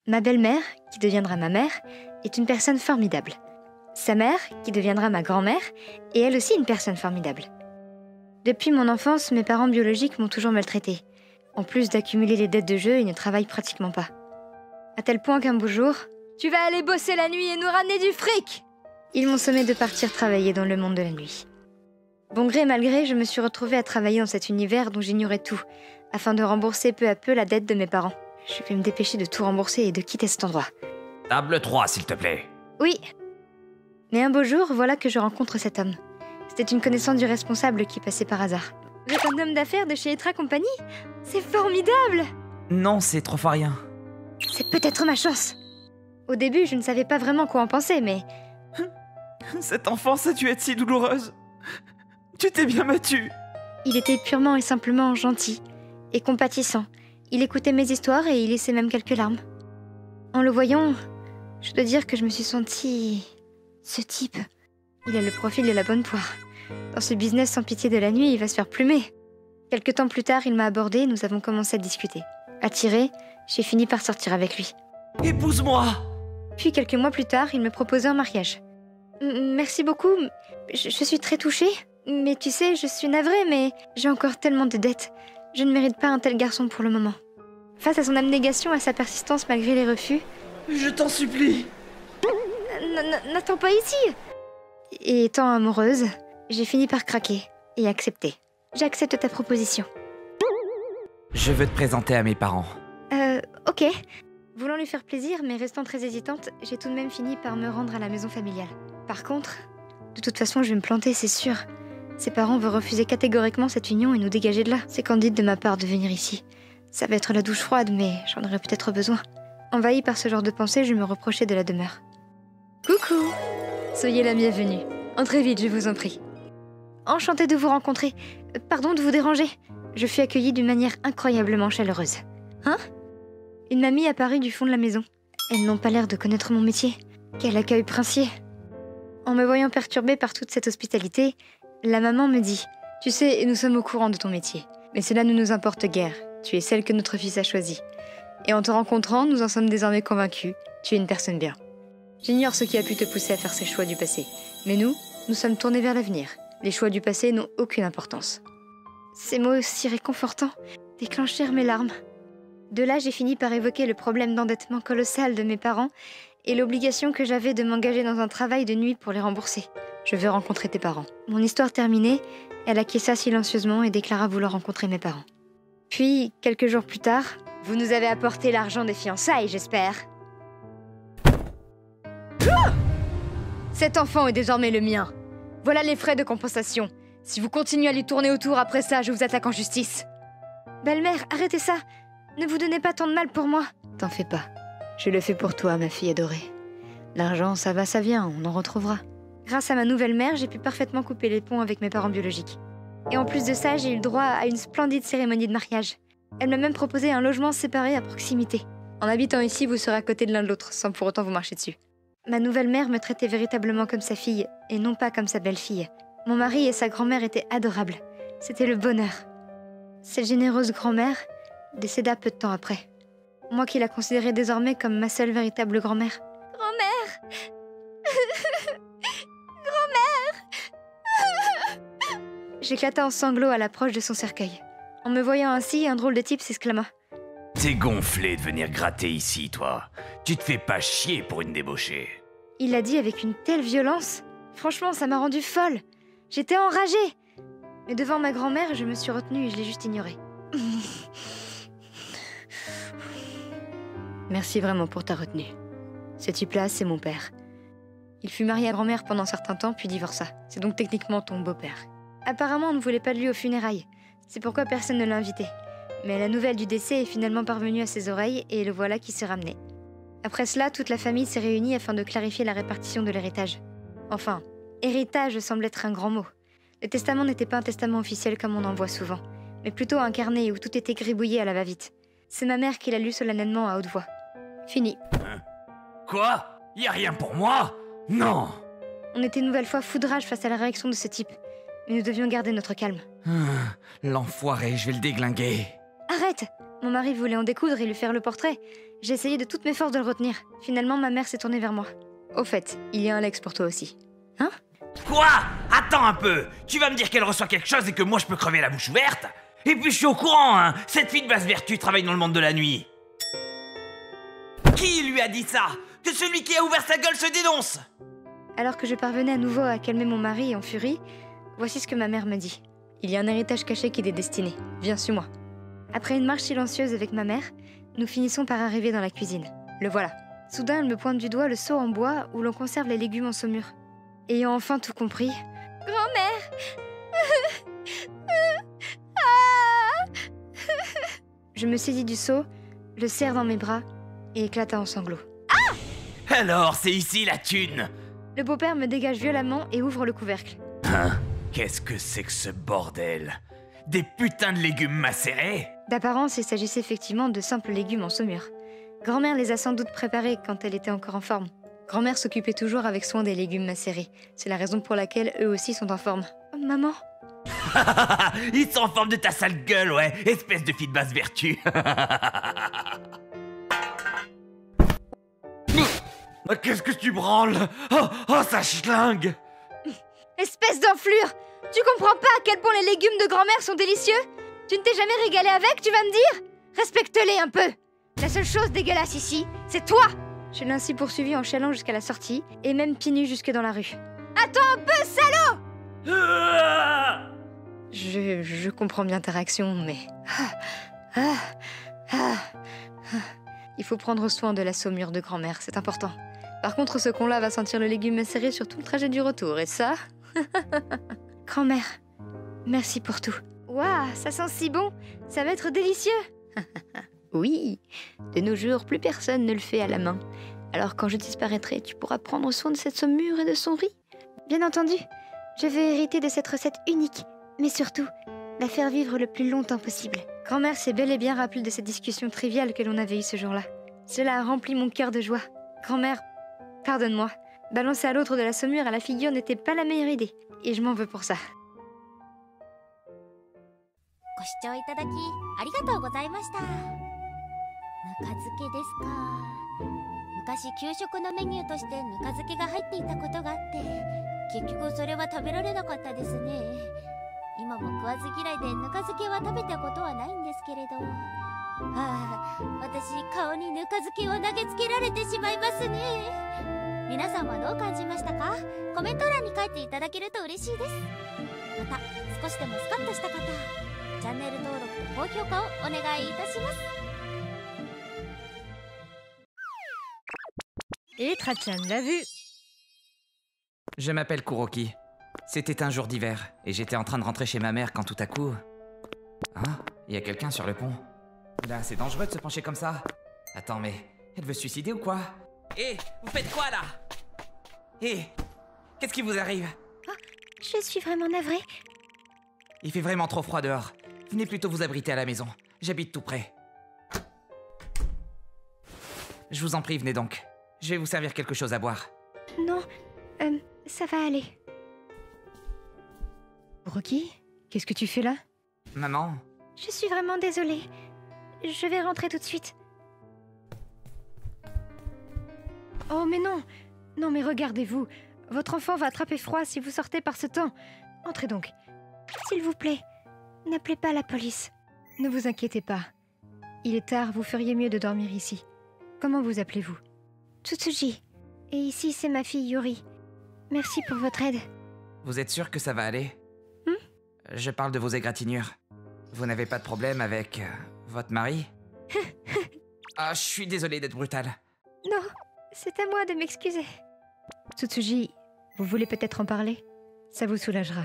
Ma belle-mère, qui deviendra ma mère, est une personne formidable. Sa mère, qui deviendra ma grand-mère, est elle aussi une personne formidable. Depuis mon enfance, mes parents biologiques m'ont toujours maltraitée. En plus d'accumuler les dettes de jeu, ils ne travaillent pratiquement pas. À tel point qu'un beau jour, tu vas aller bosser la nuit et nous ramener du fric! Ils m'ont sommé de partir travailler dans le monde de la nuit. Bon gré mal gré, je me suis retrouvée à travailler dans cet univers dont j'ignorais tout, afin de rembourser peu à peu la dette de mes parents. Je vais me dépêcher de tout rembourser et de quitter cet endroit. Table 3, s'il te plaît. Oui. Mais un beau jour, voilà que je rencontre cet homme. C'était une connaissance du responsable qui passait par hasard. Vous êtes un homme d'affaires de chez Etra Company? C'est formidable! Non, c'est 3 fois rien. C'est peut-être ma chance. Au début, je ne savais pas vraiment quoi en penser, mais... Cette enfance a dû être si douloureuse. Tu t'es bien battu. Il était purement et simplement gentil et compatissant. Il écoutait mes histoires et il laissait même quelques larmes. En le voyant, je dois dire que je me suis sentie... Ce type, il a le profil de la bonne poire. Dans ce business sans pitié de la nuit, il va se faire plumer. Quelque temps plus tard, il m'a abordée et nous avons commencé à discuter. Attirée, j'ai fini par sortir avec lui. Épouse-moi! Puis quelques mois plus tard, il me proposait un mariage. Merci beaucoup, je suis très touchée. Mais tu sais, je suis navrée, mais j'ai encore tellement de dettes. Je ne mérite pas un tel garçon pour le moment. Face à son abnégation, à sa persistance malgré les refus... Je t'en supplie! N'attends pas ici! Et étant amoureuse, j'ai fini par craquer et accepter. J'accepte ta proposition. Je veux te présenter à mes parents. Ok. Voulant lui faire plaisir, mais restant très hésitante, j'ai tout de même fini par me rendre à la maison familiale. Par contre, de toute façon, je vais me planter, c'est sûr. Ses parents veulent refuser catégoriquement cette union et nous dégager de là. C'est candide de ma part de venir ici. Ça va être la douche froide, mais j'en aurais peut-être besoin. Envahie par ce genre de pensée, je me reprochais de la demeure. Coucou! Soyez la bienvenue. Entrez vite, je vous en prie. Enchantée de vous rencontrer. Pardon de vous déranger. Je fus accueillie d'une manière incroyablement chaleureuse. Hein? Une mamie apparut du fond de la maison. Elles n'ont pas l'air de connaître mon métier. Quel accueil princier! En me voyant perturbée par toute cette hospitalité, la maman me dit « Tu sais, nous sommes au courant de ton métier, mais cela ne nous importe guère. Tu es celle que notre fils a choisie. Et en te rencontrant, nous en sommes désormais convaincus. Tu es une personne bien. J'ignore ce qui a pu te pousser à faire ces choix du passé. Mais nous sommes tournés vers l'avenir. Les choix du passé n'ont aucune importance. » Ces mots si réconfortants déclenchèrent mes larmes. De là, j'ai fini par évoquer le problème d'endettement colossal de mes parents et l'obligation que j'avais de m'engager dans un travail de nuit pour les rembourser. Je veux rencontrer tes parents. Mon histoire terminée, elle acquiesça silencieusement et déclara vouloir rencontrer mes parents. Puis, quelques jours plus tard, vous nous avez apporté l'argent des fiançailles, j'espère. Cet enfant est désormais le mien. Voilà les frais de compensation. Si vous continuez à lui tourner autour après ça, je vous attaque en justice. Belle-mère, arrêtez ça. Ne vous donnez pas tant de mal pour moi. T'en fais pas. Je le fais pour toi, ma fille adorée. L'argent, ça va, ça vient, on en retrouvera. Grâce à ma nouvelle mère, j'ai pu parfaitement couper les ponts avec mes parents biologiques. Et en plus de ça, j'ai eu le droit à une splendide cérémonie de mariage. Elle m'a même proposé un logement séparé à proximité. En habitant ici, vous serez à côté de l'un de l'autre, sans pour autant vous marcher dessus. Ma nouvelle mère me traitait véritablement comme sa fille, et non pas comme sa belle-fille. Mon mari et sa grand-mère étaient adorables. C'était le bonheur. Cette généreuse grand-mère décéda peu de temps après. Moi qui la considérais désormais comme ma seule véritable grand-mère. Grand-mère Grand-mère J'éclata en sanglots à l'approche de son cercueil. En me voyant ainsi, un drôle de type s'exclama. T'es gonflé de venir gratter ici, toi. Tu te fais pas chier pour une débauchée. Il l'a dit avec une telle violence. Franchement, ça m'a rendue folle. J'étais enragée. Mais devant ma grand-mère, je me suis retenue et je l'ai juste ignorée. Merci vraiment pour ta retenue. Ce type-là, c'est mon père. Il fut marié à grand-mère pendant un certain temps, puis divorça. C'est donc techniquement ton beau-père. Apparemment, on ne voulait pas de lui aux funérailles. C'est pourquoi personne ne l'a invité. Mais la nouvelle du décès est finalement parvenue à ses oreilles et le voilà qui s'est ramené. Après cela, toute la famille s'est réunie afin de clarifier la répartition de l'héritage. Enfin, héritage semble être un grand mot. Le testament n'était pas un testament officiel comme on en voit souvent, mais plutôt un carnet où tout était gribouillé à la va-vite. C'est ma mère qui l'a lu solennellement à haute voix. Fini. Quoi? Y a rien pour moi? Non! On était une nouvelle fois foudrage face à la réaction de ce type. Mais nous devions garder notre calme. L'enfoiré, je vais le déglinguer. Arrête! Mon mari voulait en découdre et lui faire le portrait. J'ai essayé de toutes mes forces de le retenir. Finalement, ma mère s'est tournée vers moi. Au fait, il y a un Lex pour toi aussi. Hein? Quoi? Attends un peu! Tu vas me dire qu'elle reçoit quelque chose et que moi je peux crever la bouche ouverte? Et puis je suis au courant, hein! Cette fille de basse vertu travaille dans le monde de la nuit. Qui lui a dit ça? Que celui qui a ouvert sa gueule se dénonce! Alors que je parvenais à nouveau à calmer mon mari en furie, voici ce que ma mère me dit. Il y a un héritage caché qui t'est destiné. Viens, suis-moi. Après une marche silencieuse avec ma mère, nous finissons par arriver dans la cuisine. Le voilà. Soudain, elle me pointe du doigt le seau en bois où l'on conserve les légumes en saumure. Ayant enfin tout compris... Grand-mère! Je me saisis du seau, le serre dans mes bras et éclata en sanglots. Alors, c'est ici la thune! Le beau-père me dégage violemment et ouvre le couvercle. Hein? Qu'est-ce que c'est que ce bordel? Des putains de légumes macérés? D'apparence, il s'agissait effectivement de simples légumes en saumure. Grand-mère les a sans doute préparés quand elle était encore en forme. Grand-mère s'occupait toujours avec soin des légumes macérés. C'est la raison pour laquelle eux aussi sont en forme. Oh, maman? Ils sont en forme de ta sale gueule, ouais! Espèce de fille de basse vertu! Qu'est-ce que tu branles? Oh, ça schlingue! Espèce d'enflure! Tu comprends pas à quel point les légumes de grand-mère sont délicieux? Tu ne t'es jamais régalé avec, tu vas me dire? Respecte-les un peu! La seule chose dégueulasse ici, c'est toi! Je l'ai ainsi poursuivi en chialant jusqu'à la sortie, et même pieds nus jusque dans la rue. Attends un peu, salaud! Je comprends bien ta réaction, mais... Il faut prendre soin de la saumure de grand-mère, c'est important. Par contre, ce con-là va sentir le légume macéré sur tout le trajet du retour, et ça... Grand-mère, merci pour tout. Waouh, ça sent si bon, ça va être délicieux. Oui, de nos jours, plus personne ne le fait à la main. Alors quand je disparaîtrai, tu pourras prendre soin de cette saumure et de son riz. Bien entendu, je veux hériter de cette recette unique, mais surtout, la faire vivre le plus longtemps possible. Grand-mère s'est bel et bien rappelée de cette discussion triviale que l'on avait eue ce jour-là. Cela a rempli mon cœur de joie. Grand-mère, Pardonne-moi. Balancer à l'autre de la saumure à la figure n'était pas la meilleure idée. Et je m'en veux pour ça. ご視聴いただきありがとうございました。ぬか漬けですか。昔給食のメニューとしてぬか漬けが入っていたことがあって、結局それは食べられなかったですね。今も食わず嫌いでぬか漬けは食べたことはないんですけれど、ああ、私顔にぬか漬けを投げつけられてしまいますね。皆さんはどう感じましたか？コメント欄に書いていただけると嬉しいです。また少しでもスカッとした方、チャンネル登録と高評価をお願いいたします。 Et Trachan l'a vu. Je m'appelle Kuroki. C'était un jour d'hiver, et j'étais en train de rentrer chez ma mère quand tout à coup... Hein? Il y a quelqu'un sur le pont. Là, c'est dangereux de se pencher comme ça. Attends, mais... Elle veut se suicider ou quoi? Hé, vous faites quoi, là? Hé, qu'est-ce qui vous arrive? Oh, je suis vraiment navrée. Il fait vraiment trop froid dehors. Venez plutôt vous abriter à la maison. J'habite tout près. Je vous en prie, venez donc. Je vais vous servir quelque chose à boire. Non, ça va aller. Kuroki, qu'est-ce que tu fais là? Maman? Je suis vraiment désolée. Je vais rentrer tout de suite. Oh mais non! Non mais regardez-vous. Votre enfant va attraper froid si vous sortez par ce temps. Entrez donc. S'il vous plaît, n'appelez pas la police. Ne vous inquiétez pas. Il est tard, vous feriez mieux de dormir ici. Comment vous appelez-vous? Tsutsuji. Et ici, c'est ma fille Yuri. Merci pour votre aide. Vous êtes sûr que ça va aller? Je parle de vos égratignures. Vous n'avez pas de problème avec... votre mari? Ah, je suis désolé d'être brutal. Non, c'est à moi de m'excuser. Tsutsuji, vous voulez peut-être en parler? Ça vous soulagera.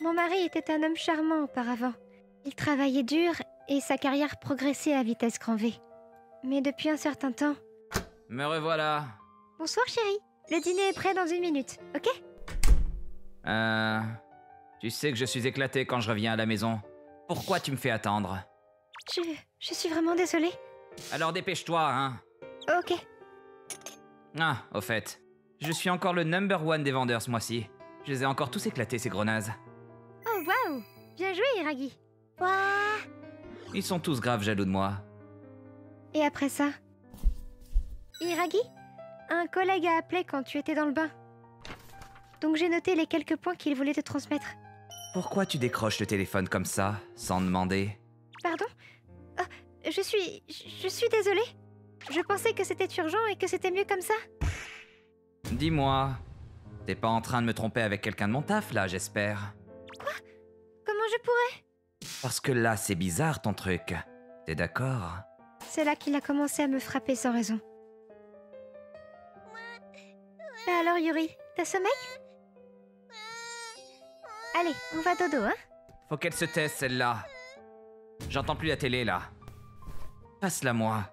Mon mari était un homme charmant auparavant. Il travaillait dur et sa carrière progressait à vitesse grand V. Mais depuis un certain temps... Me revoilà. Bonsoir chérie, le dîner est prêt dans 1 minute, ok? Tu sais que je suis éclaté quand je reviens à la maison. Pourquoi tu me fais attendre? Je suis vraiment désolée. Alors dépêche-toi, hein. Ok. Ah, au fait, je suis encore le #1 des vendeurs ce mois-ci. Je les ai encore tous éclatés, ces gros nazes. Oh waouh, bien joué Hiragi. Ouah. Ils sont tous graves jaloux de moi. Et après ça? Hiragi, un collègue a appelé quand tu étais dans le bain. Donc j'ai noté les quelques points qu'il voulait te transmettre. Pourquoi tu décroches le téléphone comme ça, sans demander? Pardon? Je suis désolée. Je pensais que c'était urgent et que c'était mieux comme ça. Dis-moi, t'es pas en train de me tromper avec quelqu'un de mon taf, là, j'espère? Quoi? Comment je pourrais? Parce que là, c'est bizarre, ton truc. T'es d'accord? C'est là qu'il a commencé à me frapper sans raison. Bah alors, Yuri, t'as sommeil? Allez, on va dodo, hein? Faut qu'elle se taise, celle-là. J'entends plus la télé, là. Passe-la moi.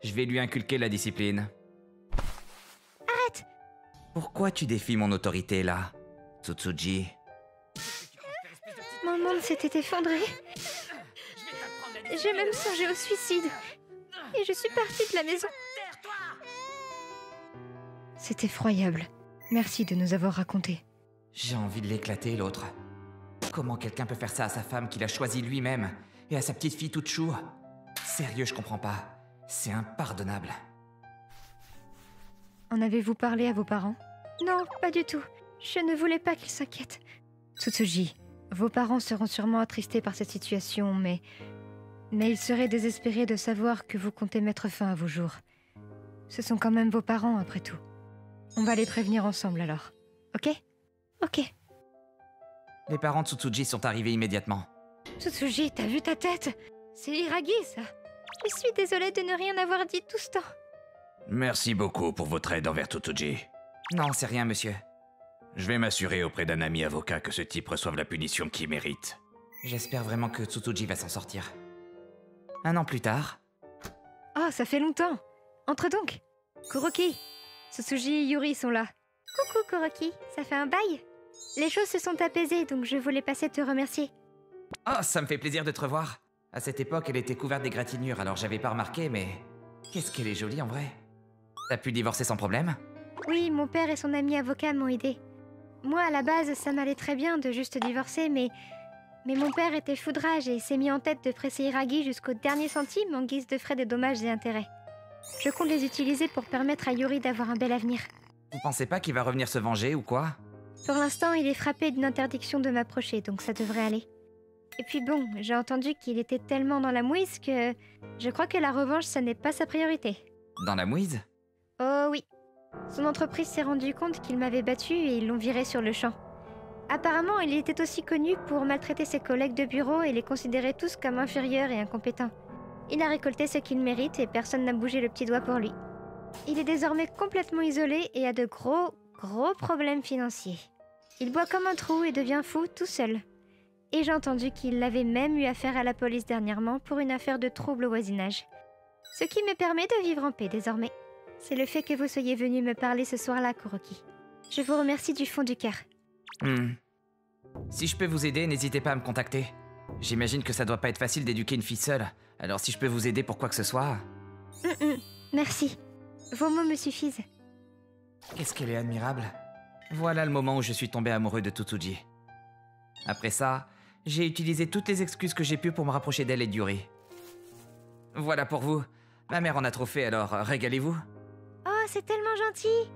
Je vais lui inculquer la discipline. Arrête! Pourquoi tu défies mon autorité, là, Tsutsuji? Mon monde s'était effondré. J'ai même songé au suicide. Et je suis partie de la maison. C'est effroyable. Merci de nous avoir raconté. J'ai envie de l'éclater, l'autre. Comment quelqu'un peut faire ça à sa femme qu'il a choisie lui-même et à sa petite fille toute chou? Sérieux, je comprends pas. C'est impardonnable. En avez-vous parlé à vos parents? Non, pas du tout. Je ne voulais pas qu'ils s'inquiètent. Tsutsuji, vos parents seront sûrement attristés par cette situation, mais ils seraient désespérés de savoir que vous comptez mettre fin à vos jours. Ce sont quand même vos parents, après tout. On va les prévenir ensemble, alors. Ok? Ok. Les parents de Tsutsuji sont arrivés immédiatement. Tsutsuji, t'as vu ta tête? C'est Hiragi, ça. Je suis désolée de ne rien avoir dit tout ce temps. Merci beaucoup pour votre aide envers Tsutsuji. Non, c'est rien, monsieur. Je vais m'assurer auprès d'un ami avocat que ce type reçoive la punition qu'il mérite. J'espère vraiment que Tsutsuji va s'en sortir. 1 an plus tard... Oh, ça fait longtemps. Entre donc. Kuroki, Tsutsuji et Yuri sont là. Coucou Kuroki, ça fait un bail. Les choses se sont apaisées, donc je voulais passer te remercier. Oh, ça me fait plaisir de te revoir. À cette époque, elle était couverte d'égratignures, alors j'avais pas remarqué, mais... Qu'est-ce qu'elle est jolie, en vrai. T'as pu divorcer sans problème? Oui, mon père et son ami avocat m'ont aidé. Moi, à la base, ça m'allait très bien de juste divorcer, mais mon père était foudrage et s'est mis en tête de presser Iragi jusqu'au dernier centime en guise de frais de dommages et intérêts. Je compte les utiliser pour permettre à Yuri d'avoir un bel avenir. Vous pensez pas qu'il va revenir se venger ou quoi? Pour l'instant, il est frappé d'une interdiction de m'approcher, donc ça devrait aller. Et puis bon, j'ai entendu qu'il était tellement dans la mouise que je crois que la revanche, ça n'est pas sa priorité. Dans la mouise? Oh oui. Son entreprise s'est rendu compte qu'il m'avait battu et ils l'ont viré sur le champ. Apparemment, il était aussi connu pour maltraiter ses collègues de bureau et les considérer tous comme inférieurs et incompétents. Il a récolté ce qu'il mérite et personne n'a bougé le petit doigt pour lui. Il est désormais complètement isolé et a de gros problèmes financiers. Il boit comme un trou et devient fou tout seul. Et j'ai entendu qu'il avait même eu affaire à la police dernièrement pour une affaire de trouble au voisinage. Ce qui me permet de vivre en paix désormais. C'est le fait que vous soyez venu me parler ce soir-là, Kuroki. Je vous remercie du fond du cœur. Si je peux vous aider, n'hésitez pas à me contacter. J'imagine que ça doit pas être facile d'éduquer une fille seule. Alors si je peux vous aider pour quoi que ce soit... Merci. Vos mots me suffisent. Qu'est-ce qu'elle est admirable. Voilà le moment où je suis tombé amoureux de Tsutsuji. Après ça, j'ai utilisé toutes les excuses que j'ai pu pour me rapprocher d'elle et de Yuri. Voilà pour vous. Ma mère en a trop fait, alors régalez-vous. Oh, c'est tellement gentil.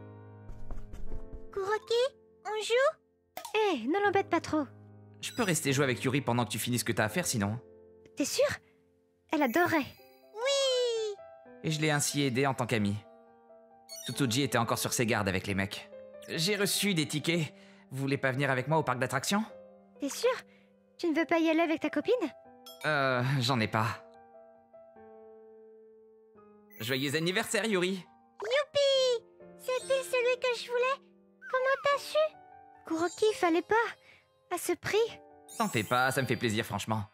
Kuroki, on joue? Eh, ne l'embête pas trop. Je peux rester jouer avec Yuri pendant que tu finis ce que t'as à faire sinon. T'es sûr? Elle adorerait. Oui! Et je l'ai ainsi aidé en tant qu'ami. Tsutsuji était encore sur ses gardes avec les mecs. J'ai reçu des tickets. Vous voulez pas venir avec moi au parc d'attractions? T'es sûr? Tu ne veux pas y aller avec ta copine? J'en ai pas. Joyeux anniversaire, Yuri! Youpi! C'était celui que je voulais. Comment t'as su? Kuroki, fallait pas. À ce prix? T'en fais pas, ça me fait plaisir franchement.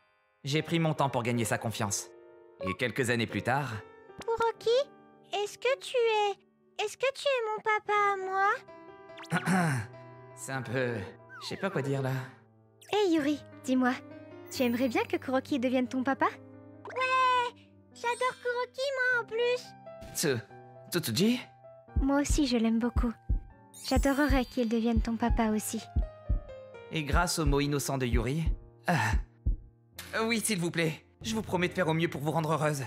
J'ai pris mon temps pour gagner sa confiance. Et quelques années plus tard... Kuroki, est-ce que tu es mon papa à moi? C'est un peu... Je sais pas quoi dire là. Hey Yuri, dis-moi, tu aimerais bien que Kuroki devienne ton papa? Ouais! J'adore Kuroki, moi en plus! Tsutsuji? Moi aussi, je l'aime beaucoup. J'adorerais qu'il devienne ton papa aussi. Et grâce aux mots innocents de Yuri... oui, s'il vous plaît. Je vous promets de faire au mieux pour vous rendre heureuse.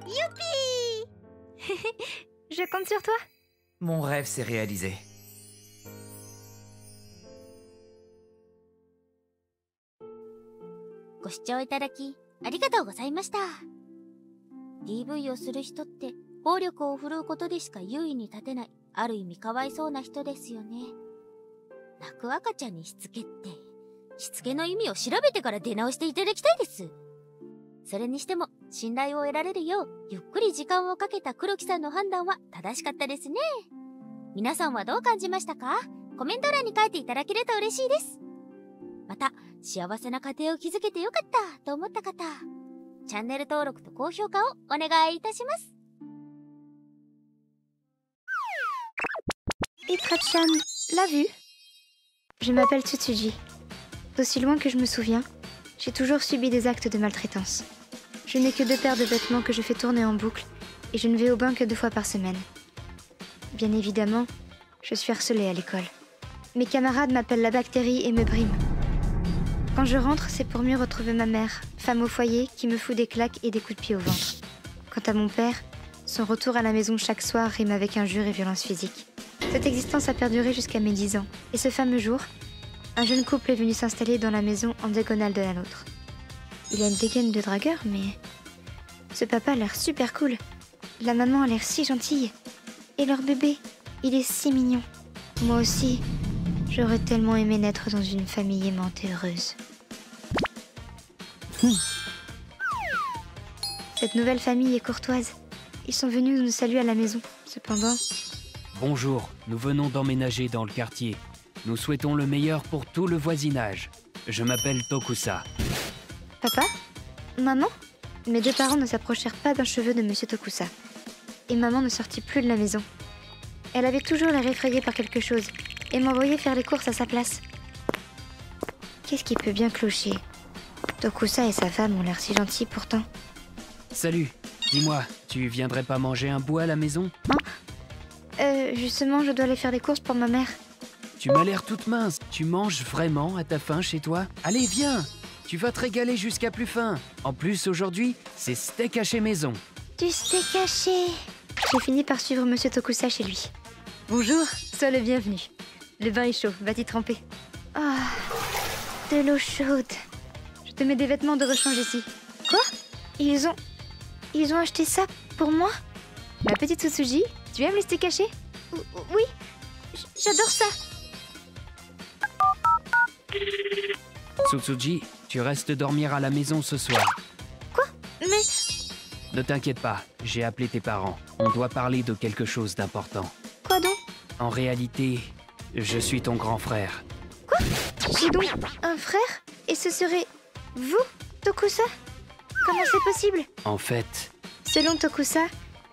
Youpi! Je compte sur toi. Mon rêve s'est réalisé. Go視聴いただきありがとうございました。DV をする人って暴力を振るうことでしか優位に立てない、ある意味かわいそうな人ですよね。泣く赤ちゃんにしつけって、しつけの意味を調べてから出直していただきたいです。それにしても信頼を得られるようゆっくり時間をかけた黒木さんの判断は正しかったですね。皆さんはどう感じましたか？コメント欄に書いていただけると嬉しいです。また幸せな家庭を築けてよかったと思った方、チャンネル登録と高評価をお願いいたします。Itra-chan, l'a vu? Je m'appelle Tsutsuji. D'aussi loin que je me souviens, j'ai toujours subi des actes de maltraitance. Je n'ai que 2 paires de vêtements que je fais tourner en boucle et je ne vais au bain que 2 fois par semaine. Bien évidemment, je suis harcelée à l'école. Mes camarades m'appellent la bactérie et me briment. Quand je rentre, c'est pour mieux retrouver ma mère, femme au foyer, qui me fout des claques et des coups de pied au ventre. Quant à mon père, son retour à la maison chaque soir rime avec injures et violences physiques. Cette existence a perduré jusqu'à mes 10 ans. Et ce fameux jour, un jeune couple est venu s'installer dans la maison en diagonale de la nôtre. Il a une dégaine de dragueur, mais... ce papa a l'air super cool. La maman a l'air si gentille. Et leur bébé, il est si mignon. Moi aussi, j'aurais tellement aimé naître dans une famille aimante et heureuse. Cette nouvelle famille est courtoise. Ils sont venus nous saluer à la maison. Cependant... Bonjour, nous venons d'emménager dans le quartier. Nous souhaitons le meilleur pour tout le voisinage. Je m'appelle Tokusa. Papa? Maman? Mes 2 parents ne s'approchèrent pas d'un cheveu de Monsieur Tokusa. Et maman ne sortit plus de la maison. Elle avait toujours l'air effrayée par quelque chose et m'envoyait faire les courses à sa place. Qu'est-ce qui peut bien clocher? Tokusa et sa femme ont l'air si gentils pourtant. Salut, dis-moi, tu viendrais pas manger un bout à la maison? Justement, je dois aller faire les courses pour ma mère. Tu m'as l'air toute mince. Tu manges vraiment à ta faim chez toi? Allez, viens. Tu vas te régaler jusqu'à plus faim. En plus, aujourd'hui, c'est steak haché maison. Du steak haché. J'ai fini par suivre Monsieur Tokusa chez lui. Bonjour, sois le bienvenu. Le bain est chaud, va t'y tremper. Ah, de l'eau chaude. Je te mets des vêtements de rechange ici. Quoi? Ils ont acheté ça pour moi? Ma petite Tsutsuji, tu aimes les steaks hachés? Oui, j'adore ça. Tsutsuji, tu restes dormir à la maison ce soir. Quoi? Mais... Ne t'inquiète pas, j'ai appelé tes parents. On doit parler de quelque chose d'important. Quoi donc? En réalité, je suis ton grand frère. Quoi? J'ai donc un frère? Et ce serait vous, Tokusa? Comment c'est possible? En fait... Selon Tokusa,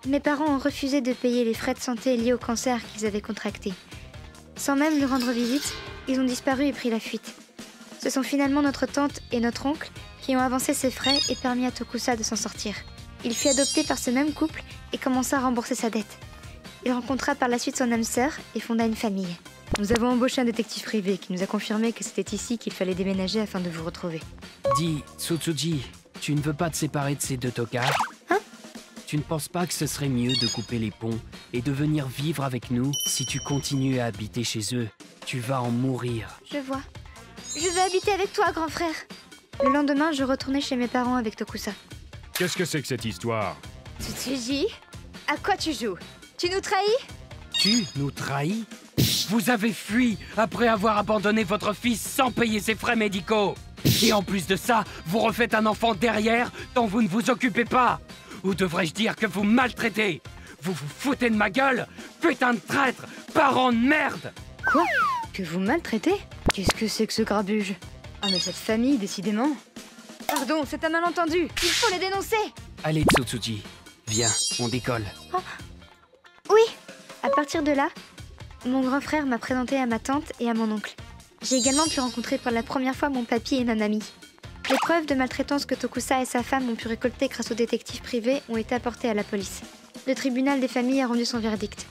mes parents ont refusé de payer les frais de santé liés au cancer qu'ils avaient contracté. Sans même lui rendre visite, ils ont disparu et pris la fuite. Ce sont finalement notre tante et notre oncle qui ont avancé ces frais et permis à Tokusa de s'en sortir. Il fut adopté par ce même couple et commença à rembourser sa dette. Il rencontra par la suite son âme sœur et fonda une famille. Nous avons embauché un détective privé qui nous a confirmé que c'était ici qu'il fallait déménager afin de vous retrouver. Dis, Tsutsuji, tu ne veux pas te séparer de ces deux tocards? Hein? Tu ne penses pas que ce serait mieux de couper les ponts et de venir vivre avec nous? Si tu continues à habiter chez eux, tu vas en mourir. Je vois. Je vais habiter avec toi, grand frère. Le lendemain, je retournai chez mes parents avec Tokusa. Qu'est-ce que c'est que cette histoire? Tsutsuji, à quoi tu joues? Tu nous trahis? Tu nous trahis? Vous avez fui après avoir abandonné votre fils sans payer ses frais médicaux. Et en plus de ça, vous refaites un enfant derrière dont vous ne vous occupez pas. Ou devrais-je dire que vous maltraitez? Vous vous foutez de ma gueule? Putain de traître! Parents de merde! Quoi? Que vous maltraitez? Qu'est-ce que c'est que ce grabuge? Ah mais cette famille, décidément. Pardon, c'est un malentendu. Il faut les dénoncer. Allez, Tsutsuji, viens, on décolle. Oh. Oui. À partir de là, mon grand frère m'a présenté à ma tante et à mon oncle. J'ai également pu rencontrer pour la première fois mon papy et ma mamie. Les preuves de maltraitance que Tokusa et sa femme ont pu récolter grâce au détective privé ont été apportées à la police. Le tribunal des familles a rendu son verdict.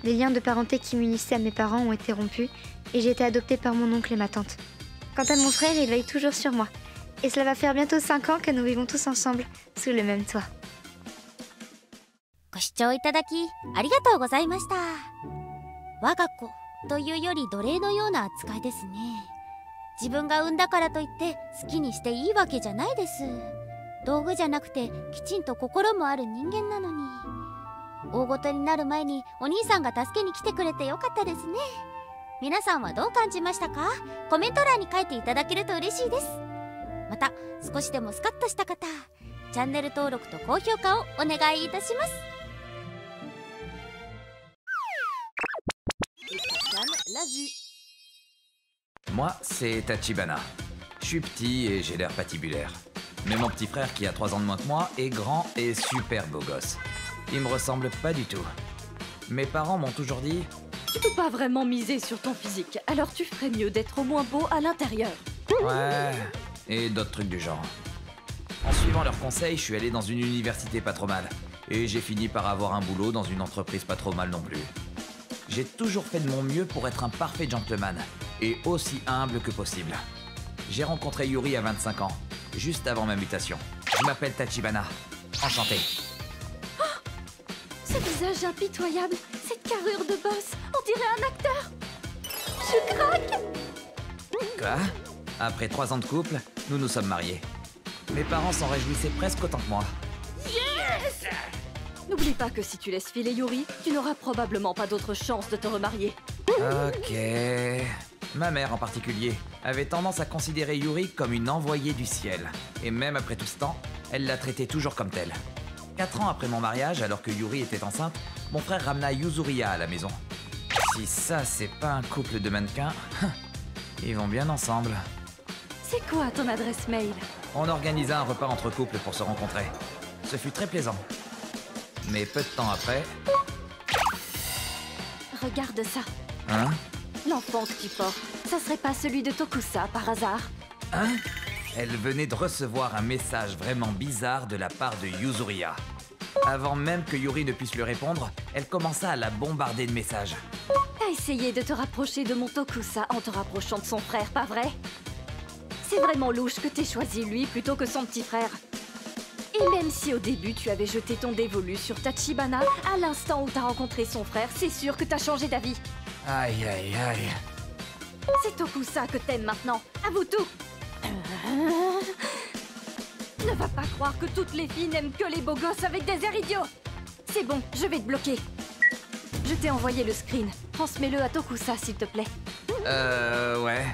Les liens de parenté qui m'unissaient à mes parents ont été rompus et j'ai été adoptée par mon oncle et ma tante. Quant à mon frère, il veille toujours sur moi. Et cela va faire bientôt 5 ans que nous vivons tous ensemble, sous le même toit. ご視聴いただきありがとうございました。我が子というより奴隷のような扱いですね。自分が産んだからといって好きにしていいわけじゃないです。道具じゃなくてきちんと心もある人間なのに。大ごとになる前にお兄さんが助けに来てくれてよかったですね。皆さんはどう感じましたか？コメント欄に書いていただけると嬉しいです。また少しでもスカッとした方、チャンネル登録と高評価をお願いいたします。Moi, c'est Tachibana. Je suis petit et j'ai l'air patibulaire. Mais mon petit frère, qui a 3 ans de moins que moi, est grand et super beau gosse. Il me ressemble pas du tout. Mes parents m'ont toujours dit... Tu peux pas vraiment miser sur ton physique, alors tu ferais mieux d'être au moins beau à l'intérieur. Ouais, et d'autres trucs du genre. En suivant leurs conseils, je suis allé dans une université pas trop mal. Et j'ai fini par avoir un boulot dans une entreprise pas trop mal non plus. J'ai toujours fait de mon mieux pour être un parfait gentleman, et aussi humble que possible. J'ai rencontré Yuri à 25 ans, juste avant ma mutation. Je m'appelle Tachibana. Enchanté. Oh, ce visage impitoyable, cette carrure de boss, on dirait un acteur. Je craque. Quoi? Après 3 ans de couple, nous nous sommes mariés. Mes parents s'en réjouissaient presque autant que moi. Yes! N'oublie pas que si tu laisses filer Yuri, tu n'auras probablement pas d'autre chance de te remarier. Ok... Ma mère en particulier avait tendance à considérer Yuri comme une envoyée du ciel. Et même après tout ce temps, elle la traitait toujours comme telle. 4 ans après mon mariage, alors que Yuri était enceinte, mon frère ramena Yuzuriya à la maison. Si ça, c'est pas un couple de mannequins, ils vont bien ensemble. C'est quoi ton adresse mail? On organisa un repas entre couples pour se rencontrer. Ce fut très plaisant. Mais peu de temps après... Regarde ça. Hein? L'enfant que tu portes, ça serait pas celui de Tokusa par hasard? Hein? Elle venait de recevoir un message vraiment bizarre de la part de Yuzuriya. Avant même que Yuri ne puisse lui répondre, elle commença à la bombarder de messages. T'as essayé de te rapprocher de mon Tokusa en te rapprochant de son frère, pas vrai? C'est vraiment louche que t'aies choisi lui plutôt que son petit frère. Et même si au début tu avais jeté ton dévolu sur Tachibana, à l'instant où t'as rencontré son frère, c'est sûr que t'as changé d'avis. Aïe aïe aïe. C'est Tokusa que t'aimes maintenant, avoue tout. Ne va pas croire que toutes les filles n'aiment que les beaux gosses avec des airs idiots. C'est bon, je vais te bloquer. Je t'ai envoyé le screen. Transmets-le à Tokusa, s'il te plaît. Ouais.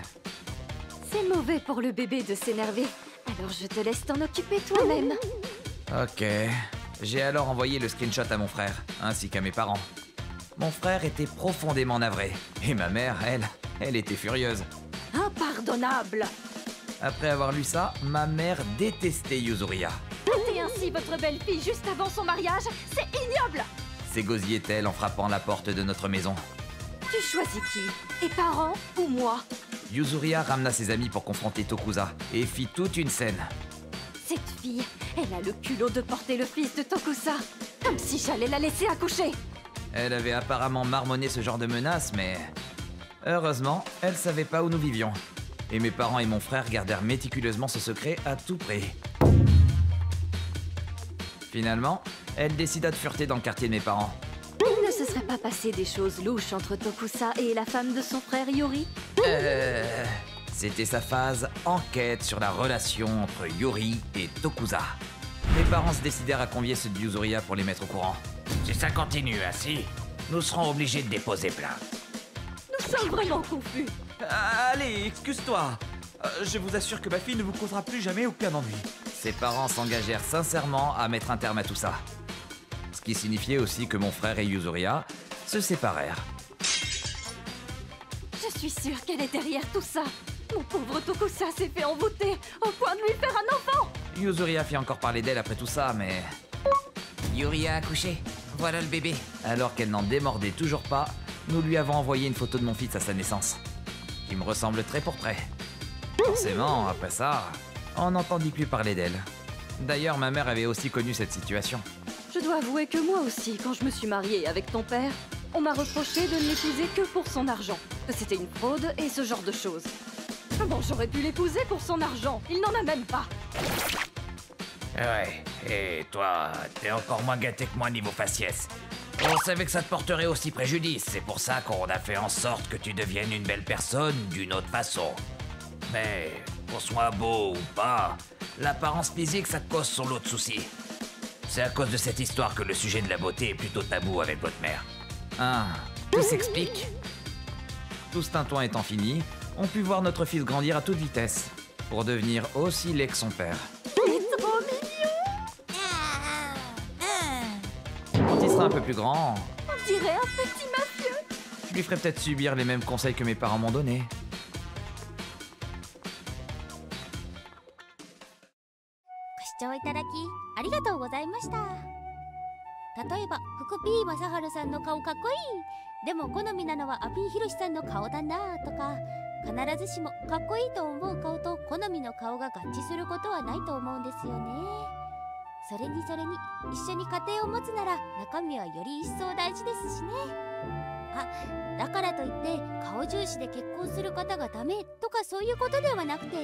C'est mauvais pour le bébé de s'énerver. Alors je te laisse t'en occuper toi-même. Ok. J'ai alors envoyé le screenshot à mon frère, ainsi qu'à mes parents. Mon frère était profondément navré. Et ma mère, elle était furieuse. Impardonnable. Après avoir lu ça, ma mère détestait Yuzuria. Traiter ainsi votre belle-fille juste avant son mariage, c'est ignoble. S'égosillait-elle en frappant la porte de notre maison. Tu choisis qui? Tes parents ou moi? Yuzuria ramena ses amis pour confronter Tokusa et fit toute une scène. Cette fille, elle a le culot de porter le fils de Tokusa. Comme si j'allais la laisser accoucher. Elle avait apparemment marmonné ce genre de menace, mais... heureusement, elle savait pas où nous vivions. Et mes parents et mon frère gardèrent méticuleusement ce secret à tout prix. Finalement, elle décida de fureter dans le quartier de mes parents. Il ne se serait pas passé des choses louches entre Tokusa et la femme de son frère Yuri? C'était sa phase enquête sur la relation entre Yuri et Tokusa. Mes parents se décidèrent à convier ceux de Yuzuria pour les mettre au courant. Si ça continue ainsi, nous serons obligés de déposer plainte. Nous sommes vraiment confus. Allez, excuse-toi. Je vous assure que ma fille ne vous causera plus jamais aucun ennui. Ses parents s'engagèrent sincèrement à mettre un terme à tout ça. Ce qui signifiait aussi que mon frère et Yuzuria se séparèrent. Je suis sûre qu'elle est derrière tout ça. Mon pauvre Tokusa s'est fait envoûter au point de lui faire un enfant. Yuzuria fit encore parler d'elle après tout ça, mais... Yuri a accouché. Voilà le bébé. alors qu'elle n'en démordait toujours pas, nous lui avons envoyé une photo de mon fils à sa naissance, qui me ressemble trait pour trait. Forcément, après ça, on n'entendit plus parler d'elle. D'ailleurs, ma mère avait aussi connu cette situation. Je dois avouer que moi aussi, quand je me suis mariée avec ton père, on m'a reproché de ne l'épouser que pour son argent, que c'était une fraude et ce genre de choses. Comment j'aurais pu l'épouser pour son argent? Il n'en a même pas. Ouais, et toi, t'es encore moins gâté que moi niveau faciès. On savait que ça te porterait aussi préjudice, c'est pour ça qu'on a fait en sorte que tu deviennes une belle personne d'une autre façon. Mais, qu'on soit beau ou pas, l'apparence physique ça te cause son lot de soucis. C'est à cause de cette histoire que le sujet de la beauté est plutôt tabou avec votre mère. Ah, tout s'explique. Tout ce tintouin étant fini, on put voir notre fils grandir à toute vitesse, pour devenir aussi laid que son père. Quand il sera un peu plus grand, On dirait un petit mafieux. je lui ferai peut-être subir les mêmes conseils que mes parents m'ont donnés. ご視聴いただきありがとうございました。例えば福 P 正治さんの顔かっこいい、でも好みなのは阿 P ひろしさんの顔だなとか、必ずしもかっこいいと思う顔と好みの顔が合致することはないと思うんですよね。それに一緒に家庭を持つなら中身はより一層大事ですしね。あ、だからといって顔重視で結婚する方がダメとかそういうことではなくて、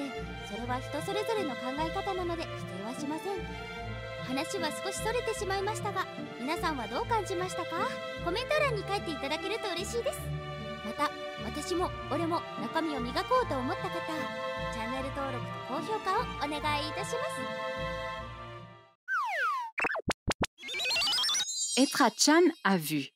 それは人それぞれの考え方なので否定はしません。話は少しそれてしまいましたが、皆さんはどう感じましたか？コメント欄に書いていただけると嬉しいです。また私も俺も中身を磨こうと思った方、チャンネル登録と高評価をお願いいたします。 Etra-chan a vu.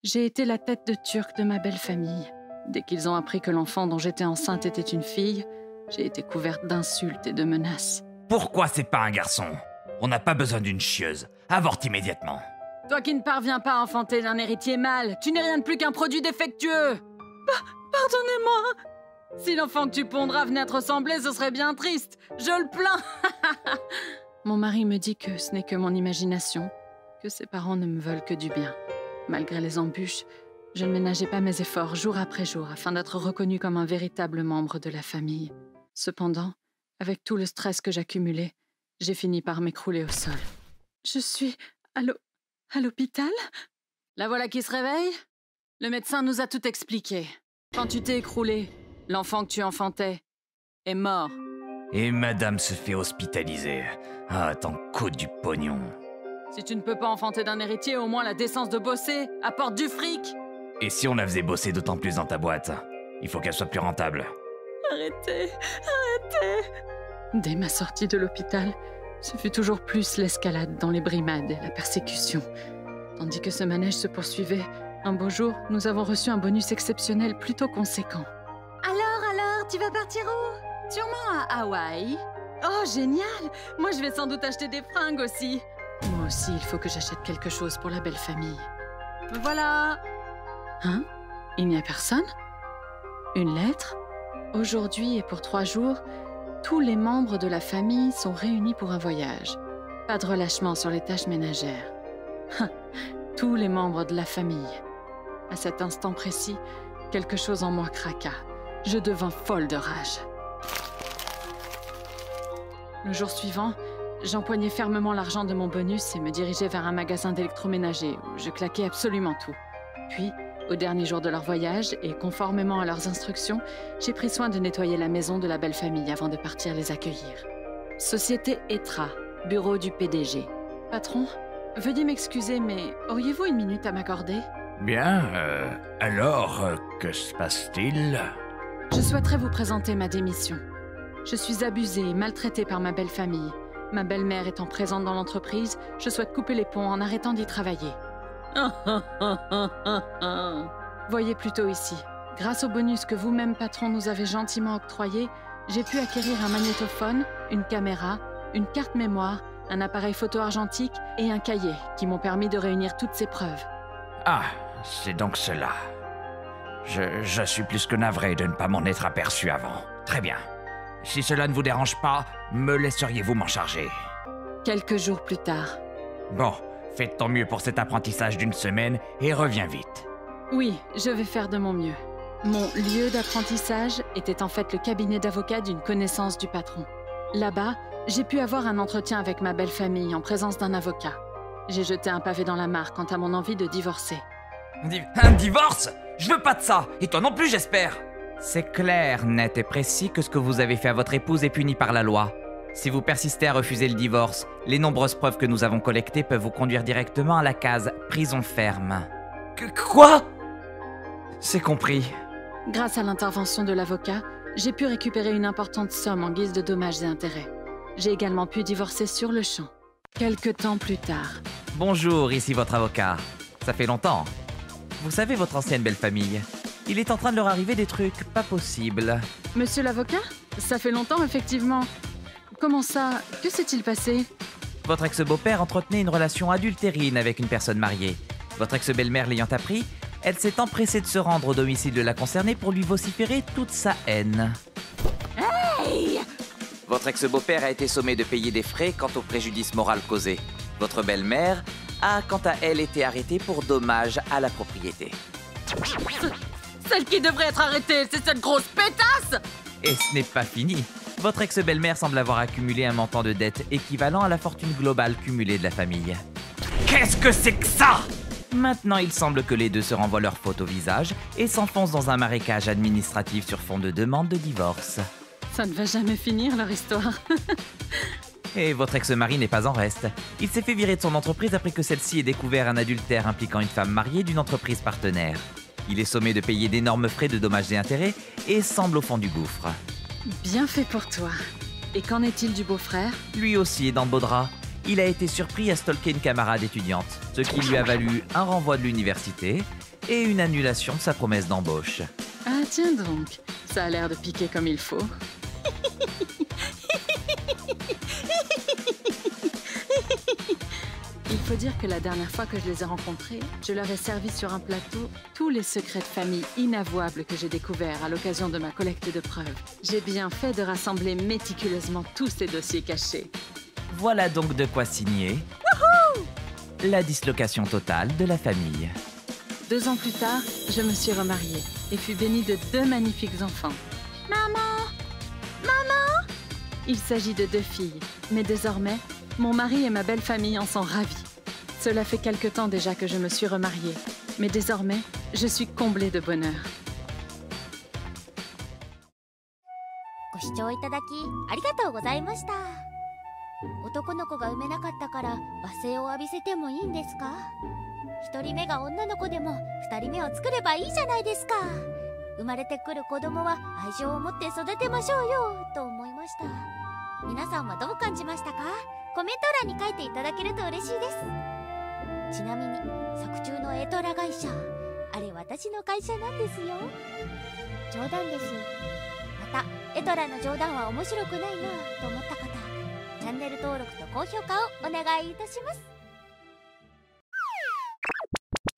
J'ai été la tête de turc de ma belle famille. Dès qu'ils ont appris que l'enfant dont j'étais enceinte était une fille, j'ai été couverte d'insultes et de menaces. Pourquoi c'est pas un garçon? On n'a pas besoin d'une chieuse. Avorte immédiatement. Toi qui ne parviens pas à enfanter d'un héritier mâle, tu n'es rien de plus qu'un produit défectueux. Pardonnez-moi. Si l'enfant que tu pondras venait à te ressembler, ce serait bien triste. Je le plains. Mon mari me dit que ce n'est que mon imagination, que ses parents ne me veulent que du bien. Malgré les embûches, je ne ménageais pas mes efforts jour après jour afin d'être reconnue comme un véritable membre de la famille. Cependant, avec tout le stress que j'accumulais, j'ai fini par m'écrouler au sol. Je suis À l'hôpital? La voilà qui se réveille? Le médecin nous a tout expliqué. Quand tu t'es écroulé, l'enfant que tu enfantais est mort. Et madame se fait hospitaliser. Ah, t'en coûtes du pognon. Si tu ne peux pas enfanter d'un héritier, au moins la décence de bosser apporte du fric. Et si on la faisait bosser d'autant plus dans ta boîte? Il faut qu'elle soit plus rentable. Arrêtez. Dès ma sortie de l'hôpital, ce fut toujours plus l'escalade dans les brimades et la persécution. Tandis que ce manège se poursuivait, un beau jour, nous avons reçu un bonus exceptionnel plutôt conséquent. Alors, tu vas partir où? Sûrement à Hawaï. Oh, génial! Moi, je vais sans doute acheter des fringues aussi. Moi aussi, il faut que j'achète quelque chose pour la belle famille. Voilà! Hein? Il n'y a personne? Une lettre? Aujourd'hui et pour 3 jours, tous les membres de la famille sont réunis pour un voyage. Pas de relâchement sur les tâches ménagères. Tous les membres de la famille. À cet instant précis, quelque chose en moi craqua. Je devins folle de rage. Le jour suivant, j'empoignais fermement l'argent de mon bonus et me dirigeais vers un magasin d'électroménager où je claquais absolument tout. Puis, au dernier jour de leur voyage, et conformément à leurs instructions, j'ai pris soin de nettoyer la maison de la belle famille avant de partir les accueillir. Société Etra, bureau du PDG. Patron, veuillez m'excuser, mais auriez-vous une minute à m'accorder? Bien, alors, que se passe-t-il? Je souhaiterais vous présenter ma démission. Je suis abusée et maltraitée par ma belle famille. Ma belle-mère étant présente dans l'entreprise, je souhaite couper les ponts en arrêtant d'y travailler. Voyez plutôt ici. Grâce au bonus que vous-même, patron, nous avez gentiment octroyé, j'ai pu acquérir un magnétophone, une caméra, une carte mémoire, un appareil photo argentique et un cahier qui m'ont permis de réunir toutes ces preuves. Ah, c'est donc cela. Je suis plus que navré de ne pas m'en être aperçu avant. Très bien. Si cela ne vous dérange pas, me laisseriez-vous m'en charger? Quelques jours plus tard. Bon, faites tant mieux pour cet apprentissage d'1 semaine et reviens vite. Oui, je vais faire de mon mieux. Mon lieu d'apprentissage était en fait le cabinet d'avocat d'une connaissance du patron. Là-bas, j'ai pu avoir un entretien avec ma belle famille en présence d'un avocat. J'ai jeté un pavé dans la mare quant à mon envie de divorcer. Un divorce? Je veux pas de ça, et toi non plus, j'espère. C'est clair, net et précis que ce que vous avez fait à votre épouse est puni par la loi. Si vous persistez à refuser le divorce, les nombreuses preuves que nous avons collectées peuvent vous conduire directement à la case prison ferme. Quoi? C'est compris. Grâce à l'intervention de l'avocat, j'ai pu récupérer une importante somme en guise de dommages et intérêts. J'ai également pu divorcer sur le champ. Quelque temps plus tard. Bonjour, ici votre avocat. Ça fait longtemps. Vous savez, votre ancienne belle famille, il est en train de leur arriver des trucs pas possibles. Monsieur l'avocat? Ça fait longtemps, effectivement. Comment ça? Que s'est-il passé? Votre ex-beau-père entretenait une relation adultérine avec une personne mariée. Votre ex-belle-mère l'ayant appris, elle s'est empressée de se rendre au domicile de la concernée pour lui vociférer toute sa haine. Hey! Votre ex-beau-père a été sommé de payer des frais quant au préjudice moral causé. Votre belle-mère a, quant à elle, été arrêtée pour dommage à la propriété. Celle qui devrait être arrêtée, c'est cette grosse pétasse! Et ce n'est pas fini. Votre ex-belle-mère semble avoir accumulé un montant de dette équivalent à la fortune globale cumulée de la famille. Qu'est-ce que c'est que ça? Maintenant, il semble que les deux se renvoient leur faute au visage et s'enfoncent dans un marécage administratif sur fond de demande de divorce. Ça ne va jamais finir, leur histoire. Et votre ex-mari n'est pas en reste. Il s'est fait virer de son entreprise après que celle-ci ait découvert un adultère impliquant une femme mariée d'une entreprise partenaire. Il est sommé de payer d'énormes frais de dommages et intérêts et semble au fond du gouffre. Bien fait pour toi. Et qu'en est-il du beau-frère? Lui aussi est dans le beau drap. Il a été surpris à stalker une camarade étudiante, ce qui lui a valu un renvoi de l'université et une annulation de sa promesse d'embauche. Ah tiens donc, ça a l'air de piquer comme il faut. Il faut dire que la dernière fois que je les ai rencontrés, je leur ai servi sur un plateau tous les secrets de famille inavouables que j'ai découverts à l'occasion de ma collecte de preuves. J'ai bien fait de rassembler méticuleusement tous ces dossiers cachés. Voilà donc de quoi signer la dislocation totale de la famille. 2 ans plus tard, je me suis remariée et fus bénie de 2 magnifiques enfants. Maman! Maman! Il s'agit de 2 filles, mais désormais, mon mari et ma belle famille en sont ravis. Cela fait quelque temps déjà que je me suis remariée, mais désormais, je suis comblée de bonheur. ご視聴いただきありがとうございました。男の子が産めなかったから罵声を浴びせてもいいんですか？一人目が女の子でも二人目を作ればいいじゃないですか。生まれてくる子供は愛情を持って育てましょうよと思いました。皆さんはどう感じましたか？コメント欄に書いていただけると嬉しいです。ちなみに作中のエトラ会社、あれ私の会社なんですよ。冗談です。またエトラの冗談は面白くないなと思った方、チャンネル登録と高評価をお願いいたします。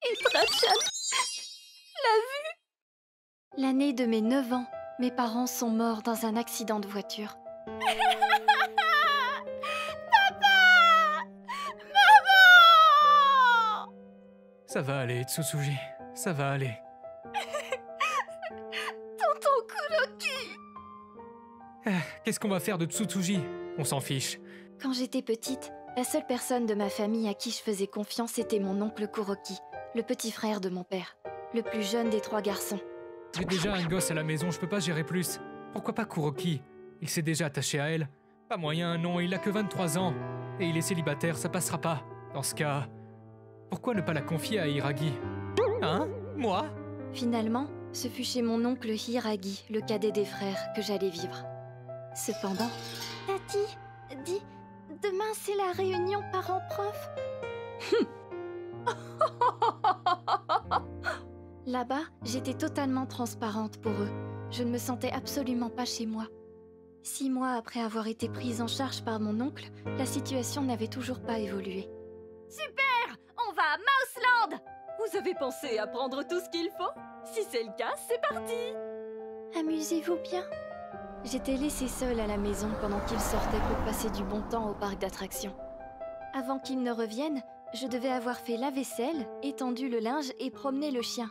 Etra-chan l'a vu. L'année de mes 9 ans, mes parents sont morts dans un accident de voiture. Ça va aller, Tsutsuji. Ça va aller. Tonton Kuroki. Qu'est-ce qu'on va faire de Tsutsuji? On s'en fiche. Quand j'étais petite, la seule personne de ma famille à qui je faisais confiance était mon oncle Kuroki, le petit frère de mon père, le plus jeune des 3 garçons. J'ai déjà un gosse à la maison, je peux pas gérer plus. Pourquoi pas Kuroki? Il s'est déjà attaché à elle. Pas moyen, non, il a que 23 ans. Et il est célibataire, ça passera pas. Dans ce cas... Pourquoi ne pas la confier à Hiragi? Hein? Moi? Finalement, ce fut chez mon oncle Hiragi, le cadet des frères, que j'allais vivre. Cependant... Tati, dis... Demain, c'est la réunion parents-prof. Là-bas, j'étais totalement transparente pour eux. Je ne me sentais absolument pas chez moi. 6 mois après avoir été prise en charge par mon oncle, la situation n'avait toujours pas évolué. Super! On va à Mouseland! Vous avez pensé à prendre tout ce qu'il faut? Si c'est le cas, c'est parti! Amusez-vous bien. J'étais laissée seule à la maison pendant qu'ils sortaient pour passer du bon temps au parc d'attractions. Avant qu'ils ne reviennent, je devais avoir fait la vaisselle, étendu le linge et promené le chien.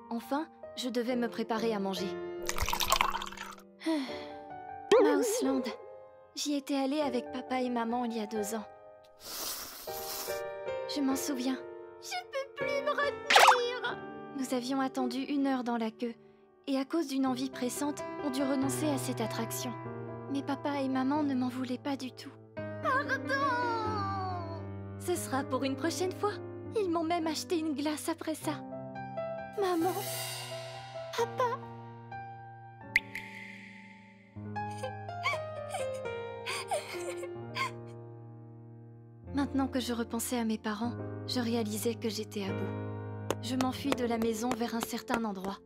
Enfin, je devais me préparer à manger. Mouseland. J'y étais allée avec papa et maman il y a 2 ans. Je m'en souviens. Je peux plus me retenir. Nous avions attendu 1 heure dans la queue. Et à cause d'une envie pressante, on dut renoncer à cette attraction. Mais papa et maman ne m'en voulaient pas du tout. Pardon! Ce sera pour une prochaine fois. Ils m'ont même acheté une glace après ça. Maman... Papa... Maintenant que je repensais à mes parents, je réalisais que j'étais à bout. Je m'enfuis de la maison vers un certain endroit.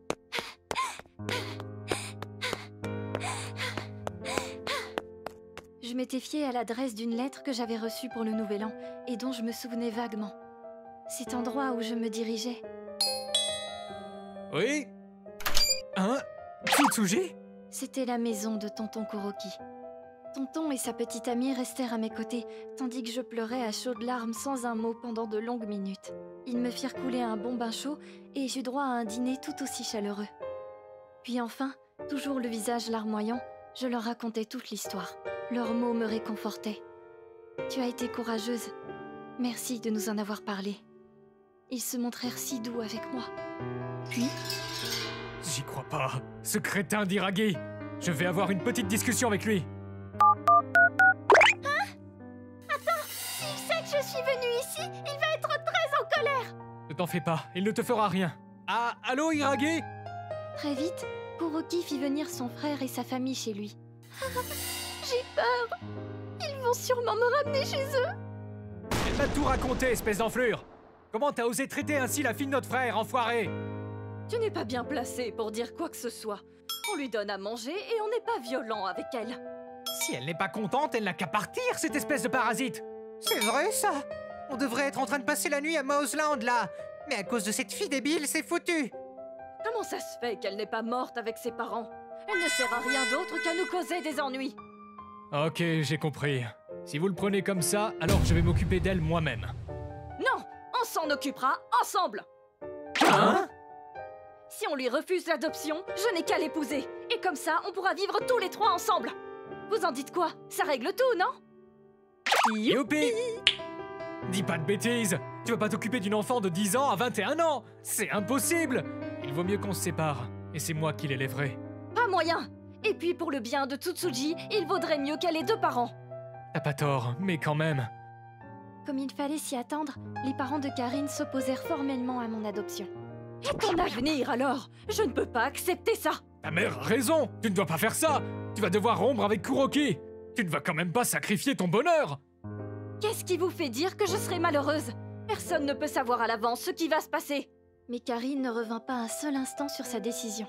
Je m'étais fiée à l'adresse d'une lettre que j'avais reçue pour le Nouvel An et dont je me souvenais vaguement. Cet endroit où je me dirigeais. Oui? Hein? Tsutsuji? C'était la maison de tonton Kuroki. Tonton et sa petite amie restèrent à mes côtés, tandis que je pleurais à chaudes larmes sans un mot pendant de longues minutes. Ils me firent couler un bon bain chaud et j'eus droit à un dîner tout aussi chaleureux. Puis enfin, toujours le visage larmoyant, je leur racontais toute l'histoire. Leurs mots me réconfortaient. Tu as été courageuse. Merci de nous en avoir parlé. Ils se montrèrent si doux avec moi. Puis... J'y crois pas. Ce crétin d'Hiragi. Je vais avoir une petite discussion avec lui. Hein? Attends, s'il sait que je suis venue ici, il va être très en colère. Ne t'en fais pas, il ne te fera rien. Ah, allô Hiragi? Très vite, Kuroki fit venir son frère et sa famille chez lui. J'ai peur. Ils vont sûrement me ramener chez eux. Elle m'a tout raconté, espèce d'enflure. Comment t'as osé traiter ainsi la fille de notre frère, enfoiré? Tu n'es pas bien placé pour dire quoi que ce soit. On lui donne à manger et on n'est pas violent avec elle. Si elle n'est pas contente, elle n'a qu'à partir, cette espèce de parasite. C'est vrai, ça. On devrait être en train de passer la nuit à Mouseland, là. Mais à cause de cette fille débile, c'est foutu. Comment ça se fait qu'elle n'est pas morte avec ses parents? Elle ne sert à rien d'autre qu'à nous causer des ennuis. Ok, j'ai compris. Si vous le prenez comme ça, alors je vais m'occuper d'elle moi-même. Non, on s'en occupera ensemble. Hein? Si on lui refuse l'adoption, je n'ai qu'à l'épouser. Et comme ça, on pourra vivre tous les 3 ensemble. Vous en dites quoi? Ça règle tout, non? Youpi! Dis pas de bêtises. Tu vas pas t'occuper d'une enfant de 10 ans à 21 ans. C'est impossible. Il vaut mieux qu'on se sépare. Et c'est moi qui l'élèverai. Pas moyen. Et puis pour le bien de Tsutsuji, il vaudrait mieux qu'elle ait 2 parents. T'as pas tort, mais quand même. Comme il fallait s'y attendre, les parents de Karine s'opposèrent formellement à mon adoption. Et ton avenir alors? Je ne peux pas accepter ça. Ta mère a raison. Tu ne dois pas faire ça. Tu vas devoir rompre avec Kuroki. Tu ne vas quand même pas sacrifier ton bonheur. Qu'est-ce qui vous fait dire que je serai malheureuse? Personne ne peut savoir à l'avance ce qui va se passer. Mais Karine ne revint pas un seul instant sur sa décision.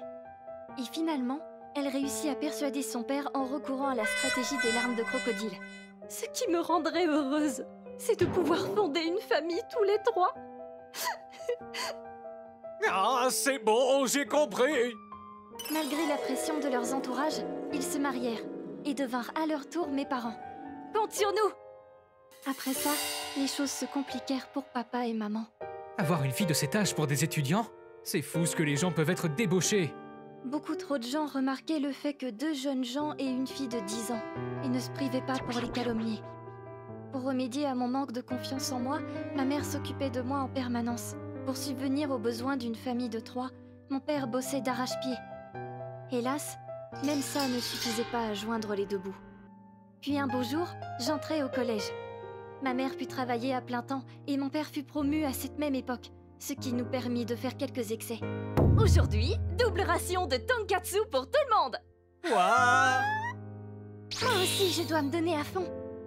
Et finalement, elle réussit à persuader son père en recourant à la stratégie des larmes de crocodile. Ce qui me rendrait heureuse, c'est de pouvoir fonder une famille tous les 3. Ah, c'est bon, j'ai compris. Malgré la pression de leurs entourages, ils se marièrent et devinrent à leur tour mes parents. Compte sur nous! Après ça, les choses se compliquèrent pour papa et maman. Avoir une fille de cet âge pour des étudiants? C'est fou ce que les gens peuvent être débauchés. Beaucoup trop de gens remarquaient le fait que 2 jeunes gens et une fille de 10 ans et ne se privaient pas pour les calomnier. Pour remédier à mon manque de confiance en moi, ma mère s'occupait de moi en permanence. Pour subvenir aux besoins d'une famille de 3, mon père bossait d'arrache-pied. Hélas, même ça ne suffisait pas à joindre les 2 bouts. Puis un beau jour, j'entrai au collège. Ma mère put travailler à plein temps et mon père fut promu à cette même époque, ce qui nous permit de faire quelques excès. Aujourd'hui, double ration de tonkatsu pour tout le monde! Waouh! Moi aussi, je dois me donner à fond.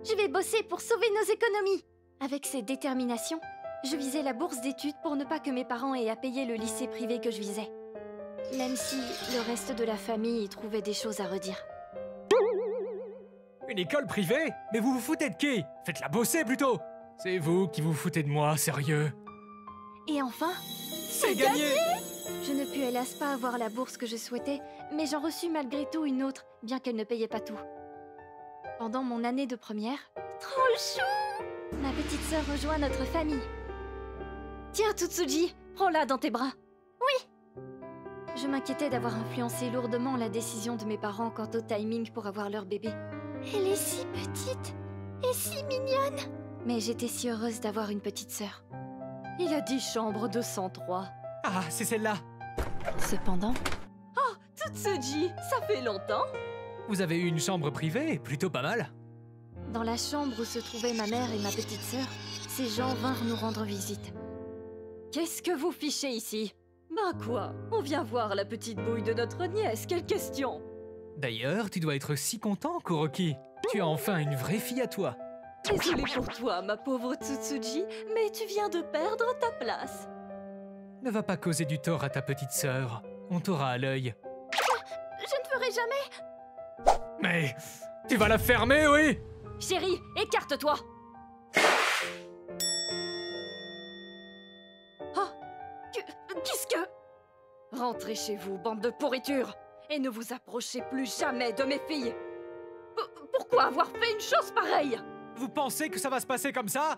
Je vais bosser pour sauver nos économies. Avec cette détermination, je visais la bourse d'études pour ne pas que mes parents aient à payer le lycée privé que je visais. Même si le reste de la famille y trouvait des choses à redire. Une école privée? Mais vous vous foutez de qui? Faites-la bosser plutôt! C'est vous qui vous foutez de moi, sérieux? Et enfin, c'est gagné! Je ne pus hélas pas avoir la bourse que je souhaitais, mais j'en reçus malgré tout une autre, bien qu'elle ne payait pas tout. Pendant mon année de première, trop chou! Ma petite sœur rejoint notre famille. Tiens, Tsutsuji, prends-la dans tes bras. Oui! Je m'inquiétais d'avoir influencé lourdement la décision de mes parents quant au timing pour avoir leur bébé. Elle est si petite et si mignonne! Mais j'étais si heureuse d'avoir une petite sœur. Il a dit chambre 203. Ah, c'est celle-là! Cependant... Oh, Tsutsuji, ça fait longtemps! Vous avez eu une chambre privée, plutôt pas mal. Dans la chambre où se trouvaient ma mère et ma petite sœur, ces gens vinrent nous rendre visite. Qu'est-ce que vous fichez ici? Bah quoi? On vient voir la petite bouille de notre nièce, quelle question! D'ailleurs, tu dois être si content, Kuroki. Tu as enfin une vraie fille à toi. Désolée pour toi, ma pauvre Tsutsuji, mais tu viens de perdre ta place. Ne va pas causer du tort à ta petite sœur. On t'aura à l'œil. Je ne ferai jamais... Mais... tu vas la fermer, oui? Chérie, écarte-toi! Oh! Qu'est-ce que... Rentrez chez vous, bande de pourriture! Et ne vous approchez plus jamais de mes filles! Pourquoi avoir fait une chose pareille? Vous pensez que ça va se passer comme ça?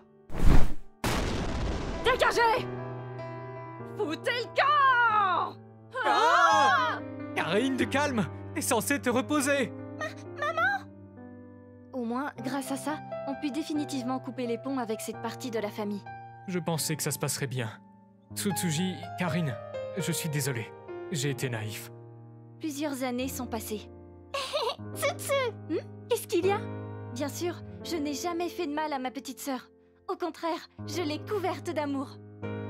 Dégagez! Foutez le camp! Ah! Karine, du calme! T'es censée te reposer! Maman! Au moins, grâce à ça, on put définitivement couper les ponts avec cette partie de la famille. Je pensais que ça se passerait bien. Tsutsuji, Karine, je suis désolé. J'ai été naïf. Plusieurs années sont passées. Tsutsu! Qu'est-ce qu'il y a? Bien sûr, je n'ai jamais fait de mal à ma petite sœur. Au contraire, je l'ai couverte d'amour.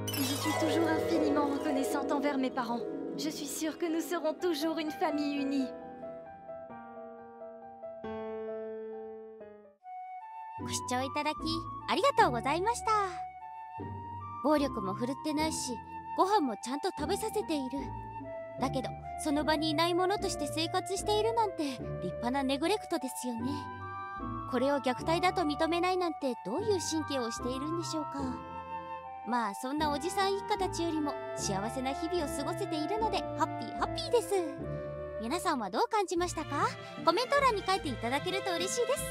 Et je suis toujours infiniment reconnaissante envers mes parents. Je suis sûre que nous serons toujours une famille unie. ご視聴いただきありがとうございました。暴力も振るってないし、ご飯もちゃんと食べさせている。だけど、その場にいないものとして生活しているなんて立派なネグレクトですよね。これを虐待だと認めないなんてどういう神経をしているんでしょうか。まあそんなおじさん一家たちよりも幸せな日々を過ごせているのでハッピーハッピーです。皆さんはどう感じましたか？コメント欄に書いていただけると嬉しいです。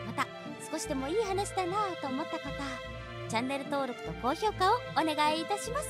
また少しでもいい話だなぁと思った方、チャンネル登録と高評価をお願いいたします。